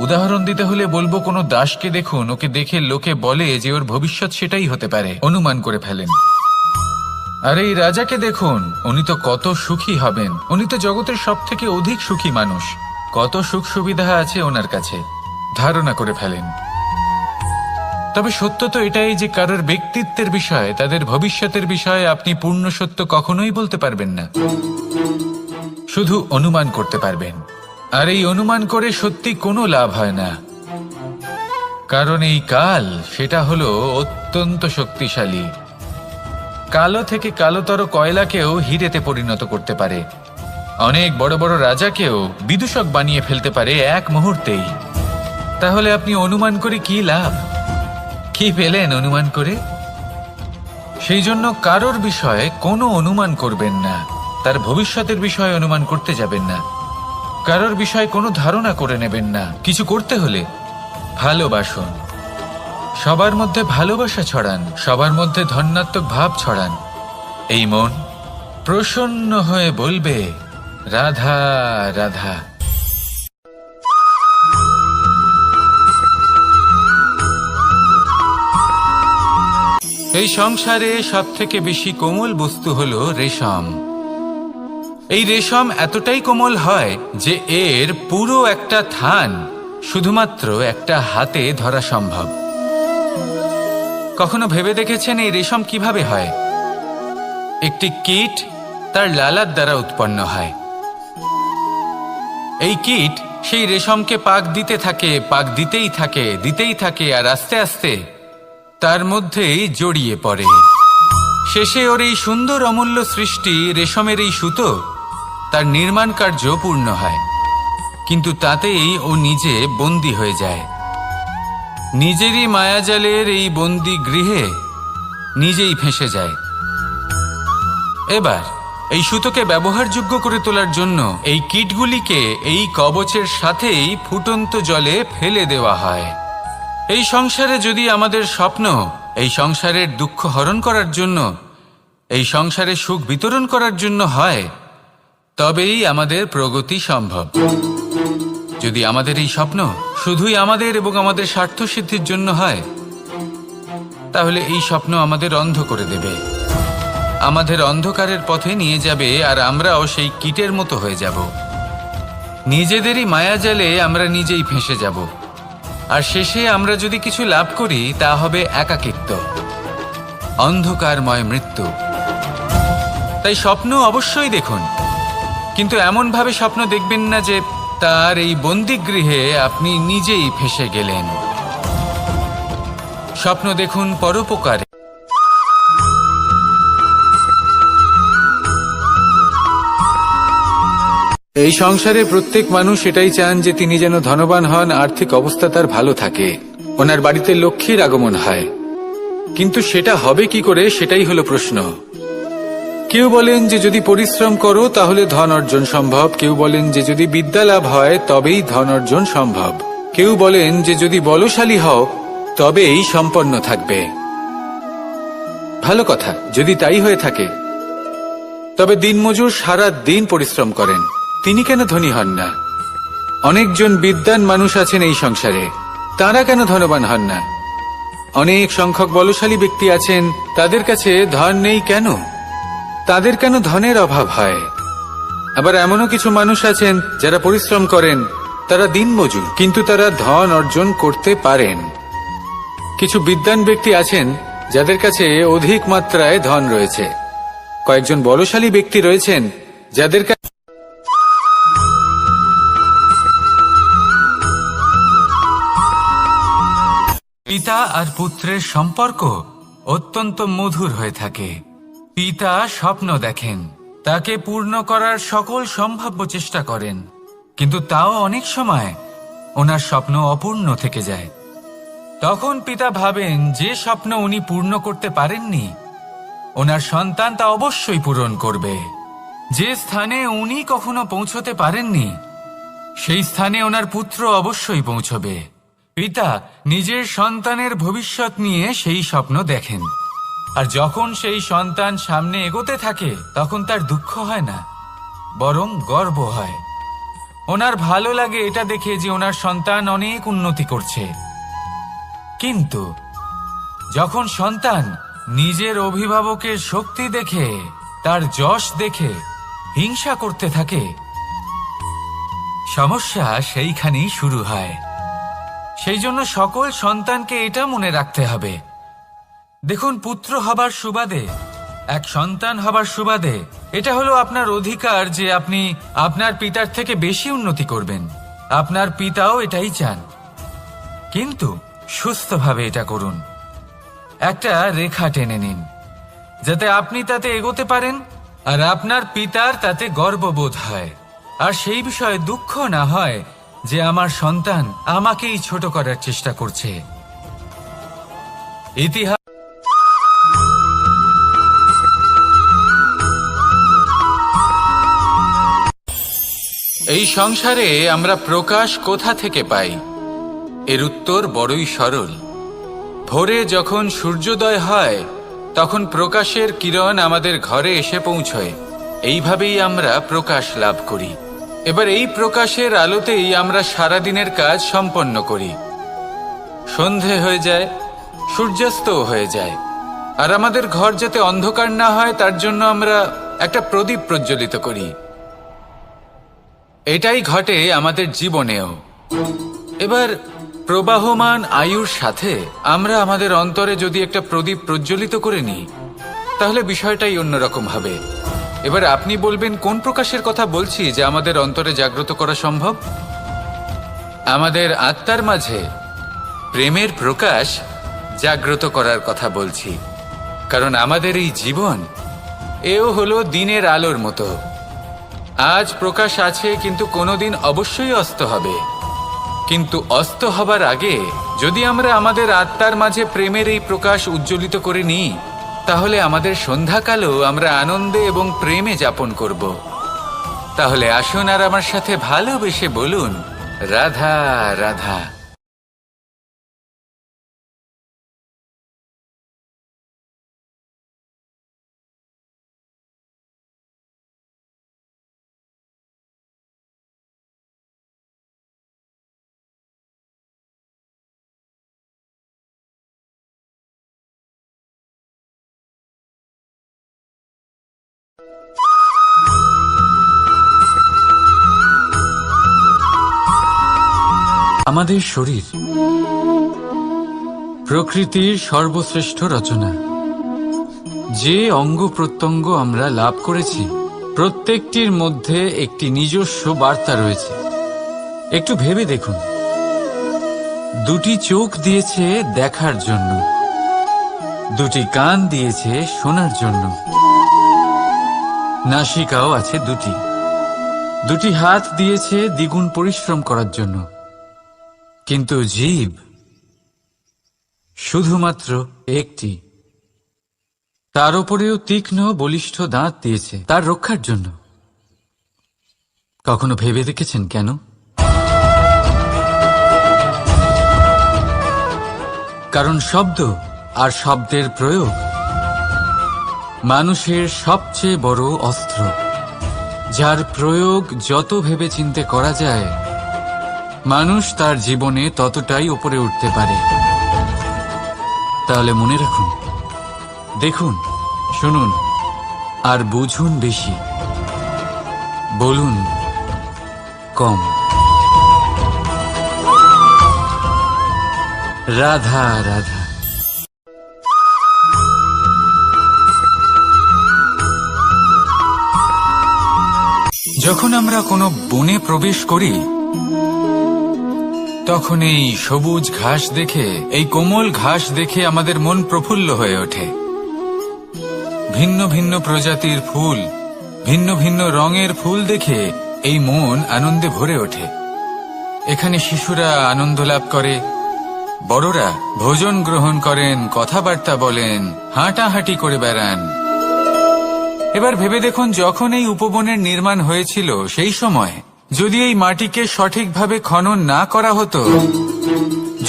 উদাহরণ দিতে হলে বলবো, কোনো দাসকে দেখুন, ওকে দেখে লোকে বলে যে ওর ভবিষ্যৎ সেটাই হতে পারে, অনুমান করে ফেলেন। আর এই রাজাকে দেখুন, উনি তো কত সুখী হবেন, উনি তো জগতের সব থেকে অধিক সুখী মানুষ, কত সুখ সুবিধা আছে ওনার কাছে, ধারণা করে ফেলেন। তবে সত্য তো এটাই যে কারোর ব্যক্তিত্বের বিষয়ে, তাদের ভবিষ্যতের বিষয়ে আপনি পূর্ণ সত্য কখনোই বলতে পারবেন না, শুধু অনুমান করতে পারবেন। আর এই অনুমান করে সত্যি কোনো লাভ হয় না, কারণ এই কাল সেটা হলো অত্যন্ত শক্তিশালী। কালো থেকে কালোতর কয়লাকেও হিরেতে পরিণত করতে পারে, অনেক বড় বড় রাজাকেও বিদূষক বানিয়ে ফেলতে পারে এক মুহূর্তেই। তাহলে আপনি অনুমান করে কি লাভ? কি পেলেন অনুমান করে? সেই জন্য কারোর বিষয়ে কোনো অনুমান করবেন না, তার ভবিষ্যতের বিষয়ে অনুমান করতে যাবেন না, কারোর বিষয়ে কোনো ধারণা করে নেবেন না। কিছু করতে হলে ভালোবাসুন, সবার মধ্যে ভালোবাসা ছড়ান, সবার মধ্যে ধন্যাত্মক ভাব ছড়ান। এই মন প্রসন্ন হয়ে বলবে, রাধা রাধা। এই সংসারে সব থেকে বেশি কোমল বস্তু হলো রেশম। এই রেশম এতটাই কোমল হয় যে এর পুরো একটা থান শুধুমাত্র একটা হাতে ধরা সম্ভব। কখনো ভেবে দেখেছেন এই রেশম কিভাবে হয়? একটি কীট তার লালার দ্বারা উৎপন্ন হয়। এই কীট সেই রেশমকে পাক দিতে থাকে, পাক দিতেই থাকে, আর আস্তে আস্তে তার মধ্যেই জড়িয়ে পড়ে। শেষে ওর এই সুন্দর অমূল্য সৃষ্টি রেশমের এই সুতো, তার নির্মাণ কার্য পূর্ণ হয়, কিন্তু তাতেই ও নিজে বন্দী হয়ে যায়। নিজেরই মায়াজালের এই বন্দী গৃহে নিজেই ফেঁসে যায়। এবার এই সুতোকে ব্যবহারযোগ্য করে তোলার জন্য এই কীটগুলিকে এই কবচের সাথেই ফুটন্ত জলে ফেলে দেওয়া হয়। এই সংসারে যদি আমাদের স্বপ্ন এই সংসারের দুঃখ হরণ করার জন্য, এই সংসারে সুখ বিতরণ করার জন্য হয়, তবেই আমাদের প্রগতি সম্ভব। যদি আমাদের এই স্বপ্ন শুধুই আমাদের এবং আমাদের স্বার্থ সিদ্ধির জন্য হয়, তাহলে এই স্বপ্ন আমাদের অন্ধ করে দেবে, আমাদের অন্ধকারের পথে নিয়ে যাবে, আর আমরাও সেই কীটের মতো হয়ে যাব। নিজেদেরই মায়াজালে আমরা নিজেই ফেঁসে যাব, আর শেষে আমরা যদি কিছু লাভ করি তা হবে একাকিত্ব, অন্ধকারময় মৃত্যু। তাই স্বপ্ন অবশ্যই দেখুন, কিন্তু এমনভাবে স্বপ্ন দেখবেন না যে তার এই বন্দিগৃহে আপনি নিজেই ফেঁসে গেলেন। স্বপ্ন দেখুন পরোপকারে। এই সংসারে প্রত্যেক মানুষ এটাই চান যে তিনি যেন ধনবান হন, আর্থিক অবস্থা তার ভালো থাকে, ওনার বাড়িতে লক্ষ্মীর আগমন হয়। কিন্তু সেটা হবে কি করে, সেটাই হলো প্রশ্ন। কেউ বলেন যে যদি পরিশ্রম করো তাহলে ধন অর্জন সম্ভব, কেউ বলেন যে যদি বিদ্যা লাভ হয় তবেই ধন অর্জন সম্ভব, কেউ বলেন যে যদি বলশালী হও তবেই সম্পন্ন থাকবে। ভালো কথা, যদি তাই হয়ে থাকে, তবে দিনমজুর সারা দিন পরিশ্রম করেন, তিনি কেন ধনী হন না? অনেকজন বিদ্বান মানুষ আছেন এই সংসারে, তারা কেন ধনবান হন না? অনেক সংখ্যক বলশালী ব্যক্তি আছেন, তাদের কাছে ধন নেই কেন? তাদের কেন ধনের অভাব হয়? আবার এমনও কিছু মানুষ আছেন যারা পরিশ্রম করেন, তারা দিনমজুর, কিন্তু তারা ধন অর্জন করতে পারেন। কিছু বিদ্বান ব্যক্তি আছেন যাদের কাছে অধিক মাত্রায় ধন রয়েছে, কয়েকজন বলশালী ব্যক্তি রয়েছেন যাদের কাছে পিতা আর পুত্রের সম্পর্ক অত্যন্ত মধুর হয়ে থাকে। পিতা স্বপ্ন দেখেন, তাকে পূর্ণ করার সকল সম্ভাব্য চেষ্টা করেন, কিন্তু তাও অনেক সময় ওনার স্বপ্ন অপূর্ণ থেকে যায়। তখন পিতা ভাবেন যে স্বপ্ন উনি পূর্ণ করতে পারেননি ওনার সন্তান তা অবশ্যই পূরণ করবে। যে স্থানে উনি কখনো পৌঁছতে পারেননি সেই স্থানে ওনার পুত্র অবশ্যই পৌঁছবে। পিতা নিজের সন্তানের ভবিষ্যৎ নিয়ে সেই স্বপ্ন দেখেন, আর যখন সেই সন্তান সামনে এগোতে থাকে তখন তার দুঃখ হয় না, বরং গর্ব হয়। ওনার ভালো লাগে এটা দেখে যে ওনার সন্তান অনেক উন্নতি করছে। কিন্তু যখন সন্তান নিজের অভিভাবকের শক্তি দেখে, তার যশ দেখে হিংসা করতে থাকে, সমস্যা সেইখানেই শুরু হয়। সেই জন্য সকল সন্তানকে এটা মনে রাখতে হবে, দেখুন, পুত্র হবার সুবাদে, এক সন্তান হবার সুবাদে এটা হলো আপনার অধিকার যে আপনি আপনার পিতার থেকে বেশি উন্নতি করবেন। আপনার পিতাও এটাই চান, কিন্তু সুস্থভাবে এটা করুন। একটা রেখা টেনে নিন যাতে আপনি তাতে এগোতে পারেন আর আপনার পিতার তাতে গর্ববোধ হয়, আর সেই বিষয়ে দুঃখ না হয় যে আমার সন্তান আমাকেই ছোট করার চেষ্টা করছে। ইতিহাস এই সংসারে আমরা প্রকাশ কোথা থেকে পাই? এর উত্তর বড়ই সরল। ভোরে যখন সূর্যোদয় হয় তখন প্রকাশের কিরণ আমাদের ঘরে এসে পৌঁছয়। এইভাবেই আমরা প্রকাশ লাভ করি। এবার এই প্রকাশের আলোতেই আমরা সারাদিনের কাজ সম্পন্ন করি। সন্ধে হয়ে যায়, সূর্যাস্তও হয়ে যায়, আর আমাদের ঘর যাতে অন্ধকার না হয় তার জন্য আমরা একটা প্রদীপ প্রজ্বলিত করি। এটাই ঘটে আমাদের জীবনেও। এবার প্রবাহমান আয়ুর সাথে আমরা আমাদের অন্তরে যদি একটা প্রদীপ প্রজ্বলিত করে নিই তাহলে বিষয়টাই অন্যরকম হবে। এবার আপনি বলবেন কোন প্রকাশের কথা বলছি যা আমাদের অন্তরে জাগ্রত করা সম্ভব? আমাদের আত্মার মাঝে প্রেমের প্রকাশ জাগ্রত করার কথা বলছি। কারণ আমাদের এই জীবন এও হলো দিনের আলোর মতো। আজ প্রকাশ আছে, কিন্তু কোনোদিন অবশ্যই অস্ত হবে। কিন্তু অস্ত হবার আগে যদি আমরা আমাদের আত্মার মাঝে প্রেমের এই প্রকাশ উজ্জ্বলিত করে নিই তাহলে আমাদের সন্ধ্যাকালও আমরা আনন্দে এবং প্রেমে যাপন করব। তাহলে আসুন আর আমার সাথে ভালোবেসে বলুন, রাধা রাধা। আমাদের শরীর প্রকৃতির সর্বশ্রেষ্ঠ রচনা। যে অঙ্গ প্রত্যঙ্গ আমরা লাভ করেছি প্রত্যেকটির মধ্যে একটি নিজস্ব বার্তা রয়েছে। একটু ভেবে দেখুন, দুটি চোখ দিয়েছে দেখার জন্য, দুটি কান দিয়েছে শোনার জন্য, নাসিকাও আছে দুটি, দুটি হাত দিয়েছে দ্বিগুণ পরিশ্রম করার জন্য। কিন্তু জীব শুধুমাত্র একটি। তার উপরেও তীক্ষ্ণ বলিষ্ঠ দাঁত দিয়েছে তার রক্ষার জন্য। কখনো ভেবে দেখেছেন কেন? কারণ শব্দ আর শব্দের প্রয়োগ মানুষের সবচেয়ে বড় অস্ত্র, যার প্রয়োগ যত ভেবে চিন্তে করা যায় মানুষ তার জীবনে ততটাই উপরে উঠতে পারে। তাহলে মনে রাখুন, দেখুন, শুনুন আর বুঝুন বেশি, বলুন কম। রাধা রাধা। যখন আমরা কোনো বনে প্রবেশ করি তখন এই সবুজ ঘাস দেখে, এই কোমল ঘাস দেখে আমাদের মন প্রফুল্ল হয়ে ওঠে। ভিন্ন ভিন্ন প্রজাতির ফুল, ভিন্ন ভিন্ন রঙের ফুল দেখে এই মন আনন্দে ভরে ওঠে। এখানে শিশুরা আনন্দ লাভ করে, বড়রা ভোজন গ্রহণ করেন, কথাবার্তা বলেন, হাঁটাহাঁটি করে বেড়ান। এবার ভেবে দেখুন, যখন এই উপবনের নির্মাণ হয়েছিল সেই সময় যদি এই মাটিকে সঠিকভাবে খনন না করা হতো,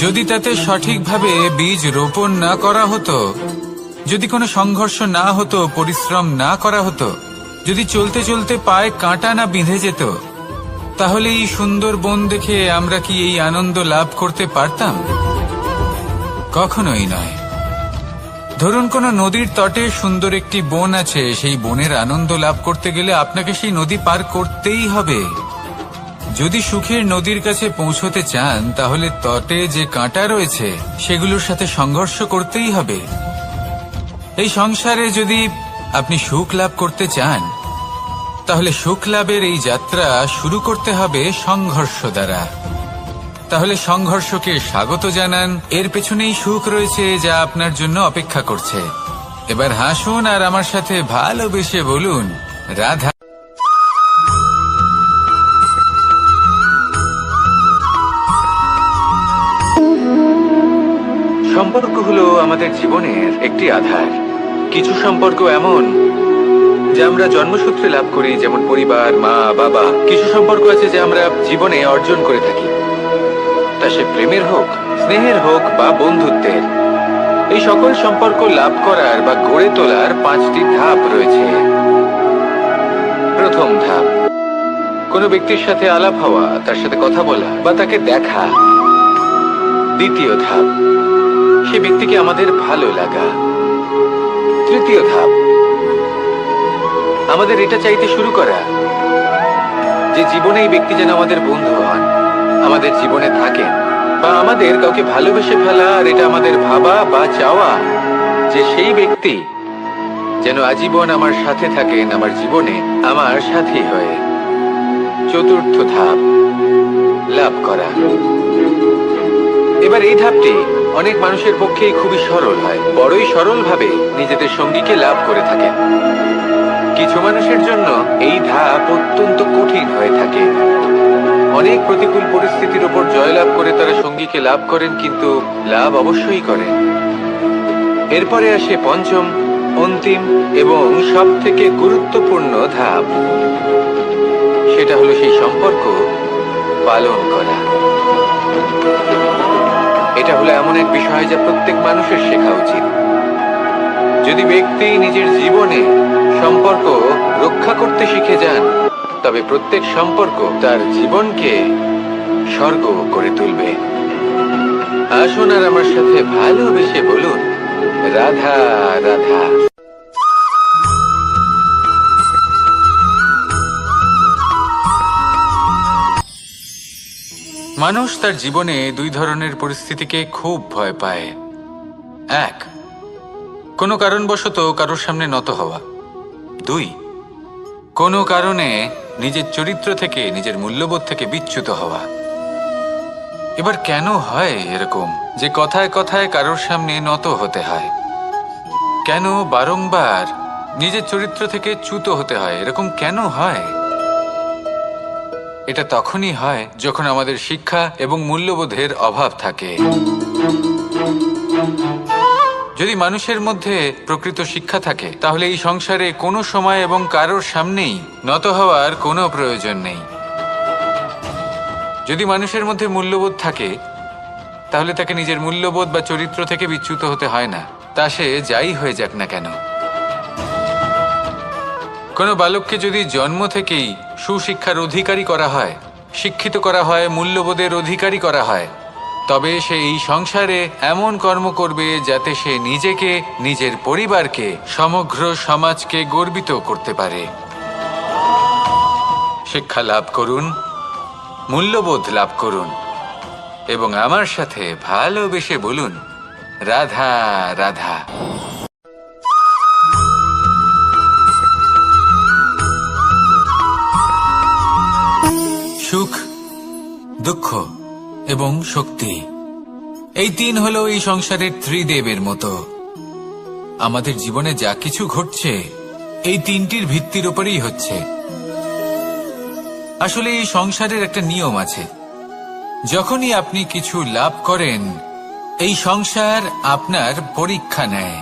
যদি তাতে সঠিকভাবে বীজ রোপণ না করা হতো, যদি কোনো সংঘর্ষ না হতো, পরিশ্রম না করা হতো, যদি চলতে চলতে পায়ে কাঁটা না বিঁধে যেত, তাহলে এই সুন্দর বন দেখে আমরা কি এই আনন্দ লাভ করতে পারতাম? কখনোই নয়। ধরুন কোনো নদীর তটে সুন্দর একটি বন আছে, সেই বনের আনন্দ লাভ করতে গেলে আপনাকে সেই নদী পার করতেই হবে। যদি সুখের নদীর কাছে পৌঁছতে চান, তাহলে তটে যে কাঁটা রয়েছে সেগুলোর সাথে সংঘর্ষ করতেই হবে। এই সংসারে যদি আপনি সুখ লাভ করতে চান, তাহলে সুখ লাভের এই যাত্রা শুরু করতে হবে সংঘর্ষ দ্বারা। তাহলে সংঘর্ষকে স্বাগত জানান, এর পেছনেই সুখ রয়েছে যা আপনার জন্য অপেক্ষা করছে। এবার হাসুন আর আমার সাথে ভালোবেসে বলুন, রাধা। সম্পর্ক হলো আমাদের জীবনের একটি আধার। কিছু সম্পর্ক এমন যা আমরা জন্মসূত্রে লাভ করি, যেমন পরিবার, মা, বাবা। কিছু সম্পর্ক আছে যা আমরা জীবনে অর্জন করে থাকি, তা সে প্রেমের হোক, স্নেহের হোক বা বন্ধুত্বের। এই সকল সম্পর্ক লাভ করার বা গড়ে তোলার 5টি ধাপ রয়েছে। প্রথম ধাপ, কোনো ব্যক্তির সাথে আলাপ হওয়া, তার সাথে কথা বলা বা তাকে দেখা। দ্বিতীয় ধাপ, সে ব্যক্তিকে আমাদের ভালো লাগা। তৃতীয় ধাপ, আমাদের এটা চাইতে শুরু করা যে জীবনে এই ব্যক্তি যেন আমাদের বন্ধু হন, আমাদের জীবনে থাকেন, বা আমাদের কাউকে ভালোবেসে ফেলা আর এটা আমাদের ভাবা বা চাওয়া যে সেই ব্যক্তি যেন আজীবন আমার সাথে থাকেন, আমার জীবনে আমার সাথী হয়ে। চতুর্থ ধাপ, লাভ করা। এবার এই ধাপটি অনেক মানুষের পক্ষেই খুবই সরল হয়, বড়ই সরলভাবে নিজেদের সঙ্গীকে লাভ করে থাকেন। কিছু মানুষের জন্য এই ধাপ অত্যন্ত কঠিন হয়ে থাকে। অনেক প্রতিকূল পরিস্থিতির উপর জয়লাভ করে তারা সঙ্গীকে লাভ করেন, কিন্তু লাভ অবশ্যই করেন। এরপরে আসে পঞ্চম, অন্তিম এবং সব থেকে গুরুত্বপূর্ণ ধাপ। সেটা হলো সেই সম্পর্ক পালন করা। এটা হলো এমন এক বিষয় যা প্রত্যেক মানুষের শেখা উচিত। যদি ব্যক্তি নিজের জীবনে সম্পর্ক রক্ষা করতে শিখে যান, তবে প্রত্যেক সম্পর্ক তার জীবনকে স্বর্গ করে তুলবে। আসুন আর আমার সাথে ভালোবেসে বলুন, রাধা রাধা। মানুষ তার জীবনে দুই ধরনের পরিস্থিতিকে খুব ভয় পায়। এক, কোনো কারণবশত কারোর সামনে নত হওয়া। দুই, কোনো কারণে নিজের চরিত্র থেকে, নিজের মূল্যবোধ থেকে বিচ্যুত হওয়া। এবার কেন হয় এরকম যে কথায় কথায় কারোর সামনে নত হতে হয়? কেন বারংবার নিজের চরিত্র থেকে চ্যুত হতে হয়? এরকম কেন হয়? এটা তখনই হয় যখন আমাদের শিক্ষা এবং মূল্যবোধের অভাব থাকে। যদি মানুষের মধ্যে প্রকৃত শিক্ষা থাকে, তাহলে এই সংসারে কোনো সময় এবং কারোর সামনেই নত হওয়ার কোনো প্রয়োজন নেই। যদি মানুষের মধ্যে মূল্যবোধ থাকে, তাহলে তাকে নিজের মূল্যবোধ বা চরিত্র থেকে বিচ্যুত হতে হয় না, তা সে যাই হয়ে যাক না কেন। কোনো বালককে যদি জন্ম থেকেই সুশিক্ষার অধিকারী করা হয়, শিক্ষিত করা হয়, মূল্যবোধের অধিকারী করা হয়, তবে সে এই সংসারে এমন কর্ম করবে যাতে সে নিজেকে, নিজের পরিবারকে, সমগ্র সমাজকে গর্বিত করতে পারে। শিক্ষা লাভ করুন, মূল্যবোধ লাভ করুন এবং আমার সাথে ভালোবেসে বলুন, রাধা রাধা। সুখ, দুঃখ এবং শক্তি, এই তিন হলো এই সংসারের ত্রিদেবের মতো। আমাদের জীবনে যা কিছু ঘটছে এই তিনটির ভিত্তির উপরেই হচ্ছে। আসলে এই সংসারের একটা নিয়ম আছে, যখনই আপনি কিছু লাভ করেন, এই সংসার আপনার পরীক্ষা নেয়।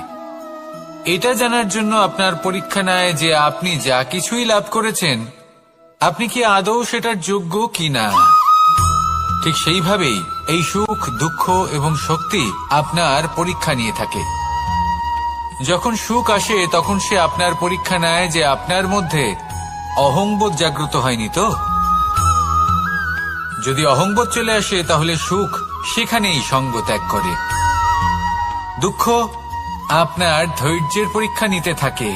এটা জানার জন্য আপনার পরীক্ষা নেয় যে আপনি যা কিছুই লাভ করেছেন আপনি কি আদৌ সেটার যোগ্য কিনা। ঠিক সেইভাবেই এই সুখ, দুঃখ এবং শক্তি আপনার পরীক্ষা নিয়ে থাকে। যখন সুখ আসে তখন সে আপনার পরীক্ষা নেয় যে আপনার মধ্যে অহংবোধ জাগ্রত হয়নি তো। যদি অহংবোধ চলে আসে তাহলে সুখ সেখানেই সঙ্গ ত্যাগ করে। দুঃখ আপনার ধৈর্যের পরীক্ষা নিতে থাকে,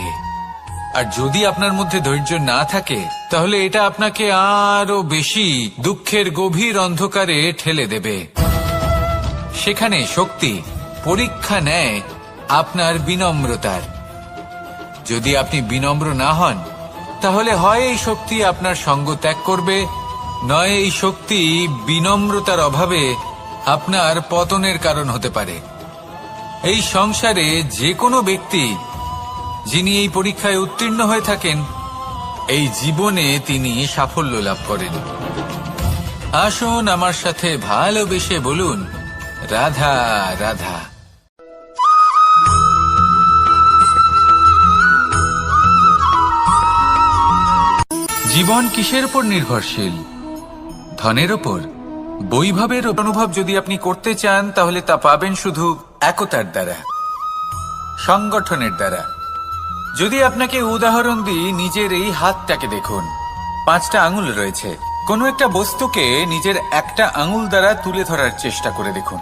আর যদি আপনার মধ্যে ধৈর্য না থাকে তাহলে এটা আপনাকে আরো বেশি দুঃখের গভীর অন্ধকারে ঠেলে দেবে। সেখানে শক্তি পরীক্ষা নেয় আপনার বিনম্রতার। যদি আপনি বিনম্র না হন তাহলে হয় এই শক্তি আপনার সঙ্গ ত্যাগ করবে, নয় এই শক্তি বিনম্রতার অভাবে আপনার পতনের কারণ হতে পারে। এই সংসারে যে কোনো ব্যক্তি যিনি এই পরীক্ষায় উত্তীর্ণ হয়ে থাকেন এই জীবনে তিনি সাফল্য লাভ করেন। আসুন আমার সাথে ভালোবেসে বলুন, রাধা রাধা। জীবন কিসের উপর নির্ভরশীল? ধনের ওপর? বৈভবের অনুভব যদি আপনি করতে চান তাহলে তা পাবেন শুধু একতার দ্বারা, সংগঠনের দ্বারা। যদি আপনাকে উদাহরণ দিই, নিজের এই হাতটাকে দেখুন, 5টা আঙুল রয়েছে। কোনো একটা বস্তুকে নিজের একটা আঙুল দ্বারা তুলে ধরার চেষ্টা করে দেখুন,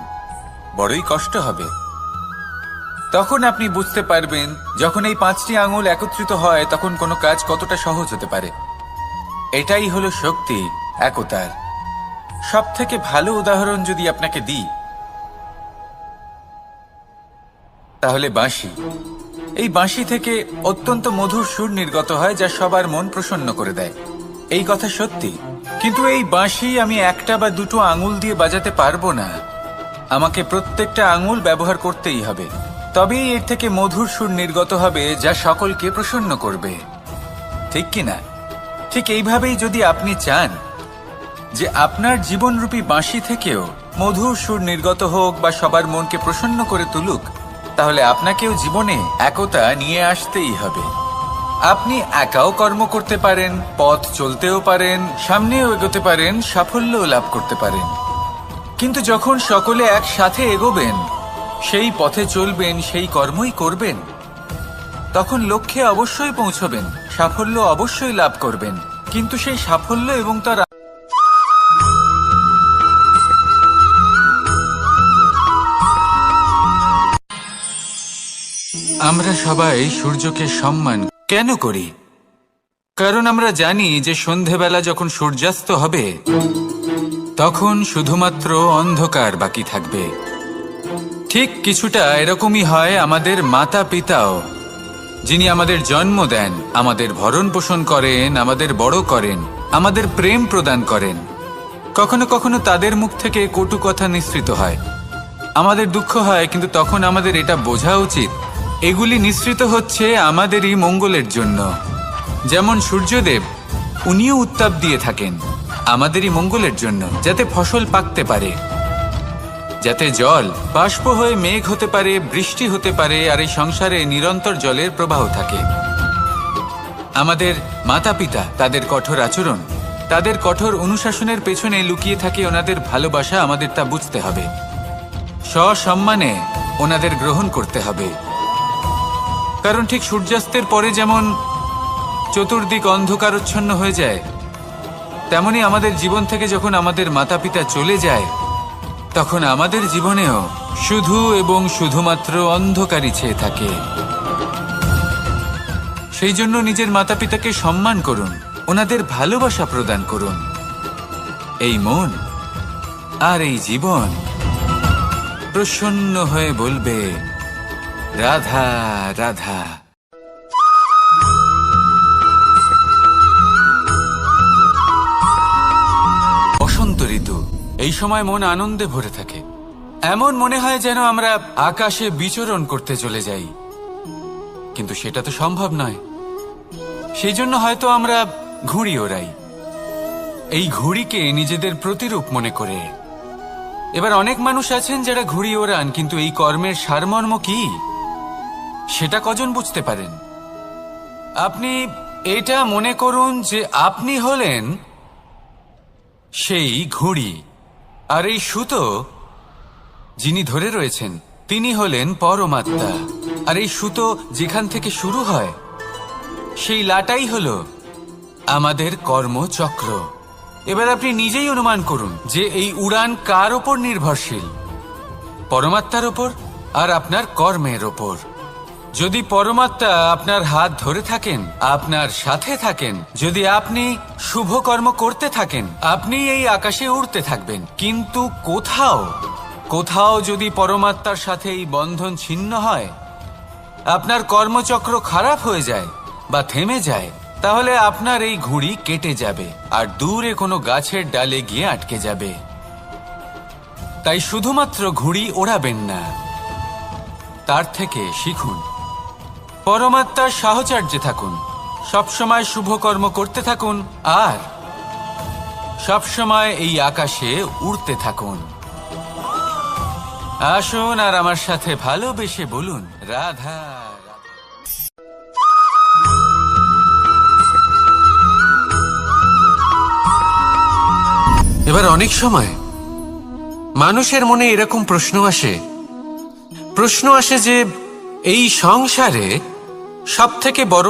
বড়ই কষ্ট হবে। তখন আপনি বুঝতে পারবেন যখন এই 5টি আঙুল একত্রিত হয় তখন কোনো কাজ কতটা সহজ হতে পারে। এটাই হলো শক্তি, একতার। সব থেকে ভালো উদাহরণ যদি আপনাকে দিই তাহলে বাঁশি। এই বাঁশি থেকে অত্যন্ত মধুর সুর নির্গত হয় যা সবার মন প্রসন্ন করে দেয়। এই কথা সত্যি, কিন্তু এই বাঁশি আমি একটা বা দুটো আঙুল দিয়ে বাজাতে পারবো না। আমাকে প্রত্যেকটা আঙুল ব্যবহার করতেই হবে, তবেই এর থেকে মধুর সুর নির্গত হবে যা সকলকে প্রসন্ন করবে, ঠিক কিনা? ঠিক এইভাবেই যদি আপনি চান যে আপনার জীবনরূপী বাঁশি থেকেও মধুর সুর নির্গত হোক বা সবার মনকে প্রসন্ন করে তুলুক, তাহলে আপনাকেও জীবনে একতা নিয়ে আসতেই হবে। আপনি একাও কর্ম করতে পারেন, পথ চলতেও পারেন, সামনেও এগোতে পারেন, সাফল্যও লাভ করতে পারেন। কিন্তু যখন সকলে একসাথে এগোবেন, সেই পথে চলবেন, সেই কর্মই করবেন, তখন লক্ষ্যে অবশ্যই পৌঁছবেন, সাফল্য অবশ্যই লাভ করবেন। কিন্তু সেই সাফল্য এবং তার আমরা সবাই সূর্যকে সম্মান কেন করি? কারণ আমরা জানি যে সন্ধেবেলা যখন সূর্যাস্ত হবে তখন শুধুমাত্র অন্ধকার বাকি থাকবে। ঠিক কিছুটা এরকমই হয় আমাদের মাতা পিতাও, যিনি আমাদের জন্ম দেন, আমাদের ভরণ পোষণ করেন, আমাদের বড় করেন, আমাদের প্রেম প্রদান করেন। কখনো কখনো তাদের মুখ থেকে কটু কথা নিঃসৃত হয়, আমাদের দুঃখ হয়, কিন্তু তখন আমাদের এটা বোঝা উচিত এগুলি নিঃসৃত হচ্ছে আমাদেরই মঙ্গলের জন্য। যেমন সূর্যদেব, উনিও উত্তাপ দিয়ে থাকেন আমাদেরই মঙ্গলের জন্য, যাতে ফসল পাকতে পারে, যাতে জল বাষ্প হয়ে মেঘ হতে পারে, বৃষ্টি হতে পারে, আর এই সংসারে নিরন্তর জলের প্রবাহ থাকে। আমাদের মাতা পিতা, তাদের কঠোর আচরণ, তাদের কঠোর অনুশাসনের পেছনে লুকিয়ে থাকে ওনাদের ভালোবাসা। আমাদের তা বুঝতে হবে, সসম্মানে ওনাদের গ্রহণ করতে হবে। কারণ ঠিক সূর্যাস্তের পরে যেমন চতুর্দিক অন্ধকারচ্ছন্ন হয়ে যায়, তেমনি আমাদের জীবন থেকে যখন আমাদের মাতা পিতা চলে যায় তখন আমাদের জীবনেও শুধু এবং শুধুমাত্র অন্ধকারই ছেয়ে থাকে। সেই জন্য নিজের মাতা পিতাকে সম্মান করুন, ওনাদের ভালোবাসা প্রদান করুন। এই মন আর এই জীবন প্রসন্ন হয়ে বলবে, রাধা রাধা। বসন্ত ঋতু, এই সময় মন আনন্দে ভরে থাকে। এমন মনে হয় যেন আমরা আকাশে বিচরণ করতে চলে যাই, কিন্তু সেটা তো সম্ভব নয়। সেই জন্য হয়তো আমরা ঘুড়ি ওড়াই, এই ঘুড়িকে নিজেদের প্রতিরূপ মনে করে। এবার অনেক মানুষ আছেন যারা ঘুড়ি ওড়ান, কিন্তু এই কর্মের সারমর্ম কি? সেটা কজন বুঝতে পারেন? আপনি এটা মনে করুন যে আপনি হলেন সেই ঘুড়ি, আর এই সুতো যিনি ধরে রয়েছেন তিনি হলেন পরমাত্মা। আর এই সুতো যেখান থেকে শুরু হয় সেই লাটাই হলো আমাদের কর্মচক্র। এবার আপনি নিজেই অনুমান করুন যে এই উড়ান কার ওপর নির্ভরশীল? পরমাত্মার ওপর আর আপনার কর্মের ওপর। যদি পরমাত্মা আপনার হাত ধরে থাকেন, আপনার সাথে থাকেন, যদি আপনি শুভ কর্ম করতে থাকেন, আপনি এই আকাশে উড়তে থাকবেন। কিন্তু কোথাও কোথাও যদি পরমাত্মার সাথে এই বন্ধন ছিন্ন হয়, আপনার কর্মচক্র খারাপ হয়ে যায় বা থেমে যায়, তাহলে আপনার এই ঘুড়ি কেটে যাবে আর দূরে কোনো গাছের ডালে গিয়ে আটকে যাবে। তাই শুধুমাত্র ঘুড়ি ওড়াবেন না, তার থেকে শিখুন। পরমাত্মার সাহচর্যে থাকুন, সবসময় শুভ কর্ম করতে থাকুন আর সবসময় এই আকাশে উড়তে থাকুন। আসুন আর আমার সাথে ভালোবেসে বলুন, রাধা রাধা। এবার অনেক সময় মানুষের মনে এরকম প্রশ্ন আসে যে এই সংসারে সবথেকে বড়